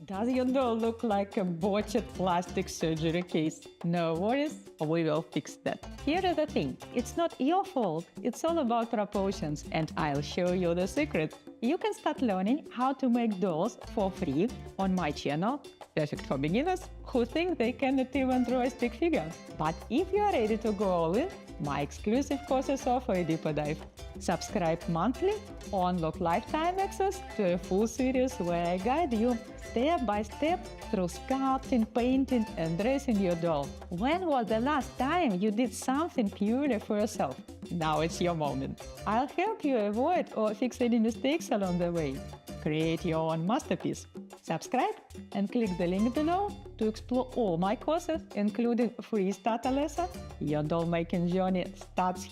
Does your doll look like a botched plastic surgery case? No worries, we will fix that. Here is the thing, it's not your fault, it's all about proportions, and I'll show you the secret. You can start learning how to make dolls for free on my channel, perfect for beginners who think they cannot even draw a stick figure. But if you are ready to go all in, my exclusive courses offer a deeper dive. Subscribe monthly or unlock lifetime access to a full series where I guide you step by step through sculpting, painting and dressing your doll. When was the last time you did something purely for yourself? Now it's your moment. I'll help you avoid or fix any mistakes along the way. Create your own masterpiece. Subscribe and click the link below to explore all my courses, including free starter lesson. Your doll making journey starts here.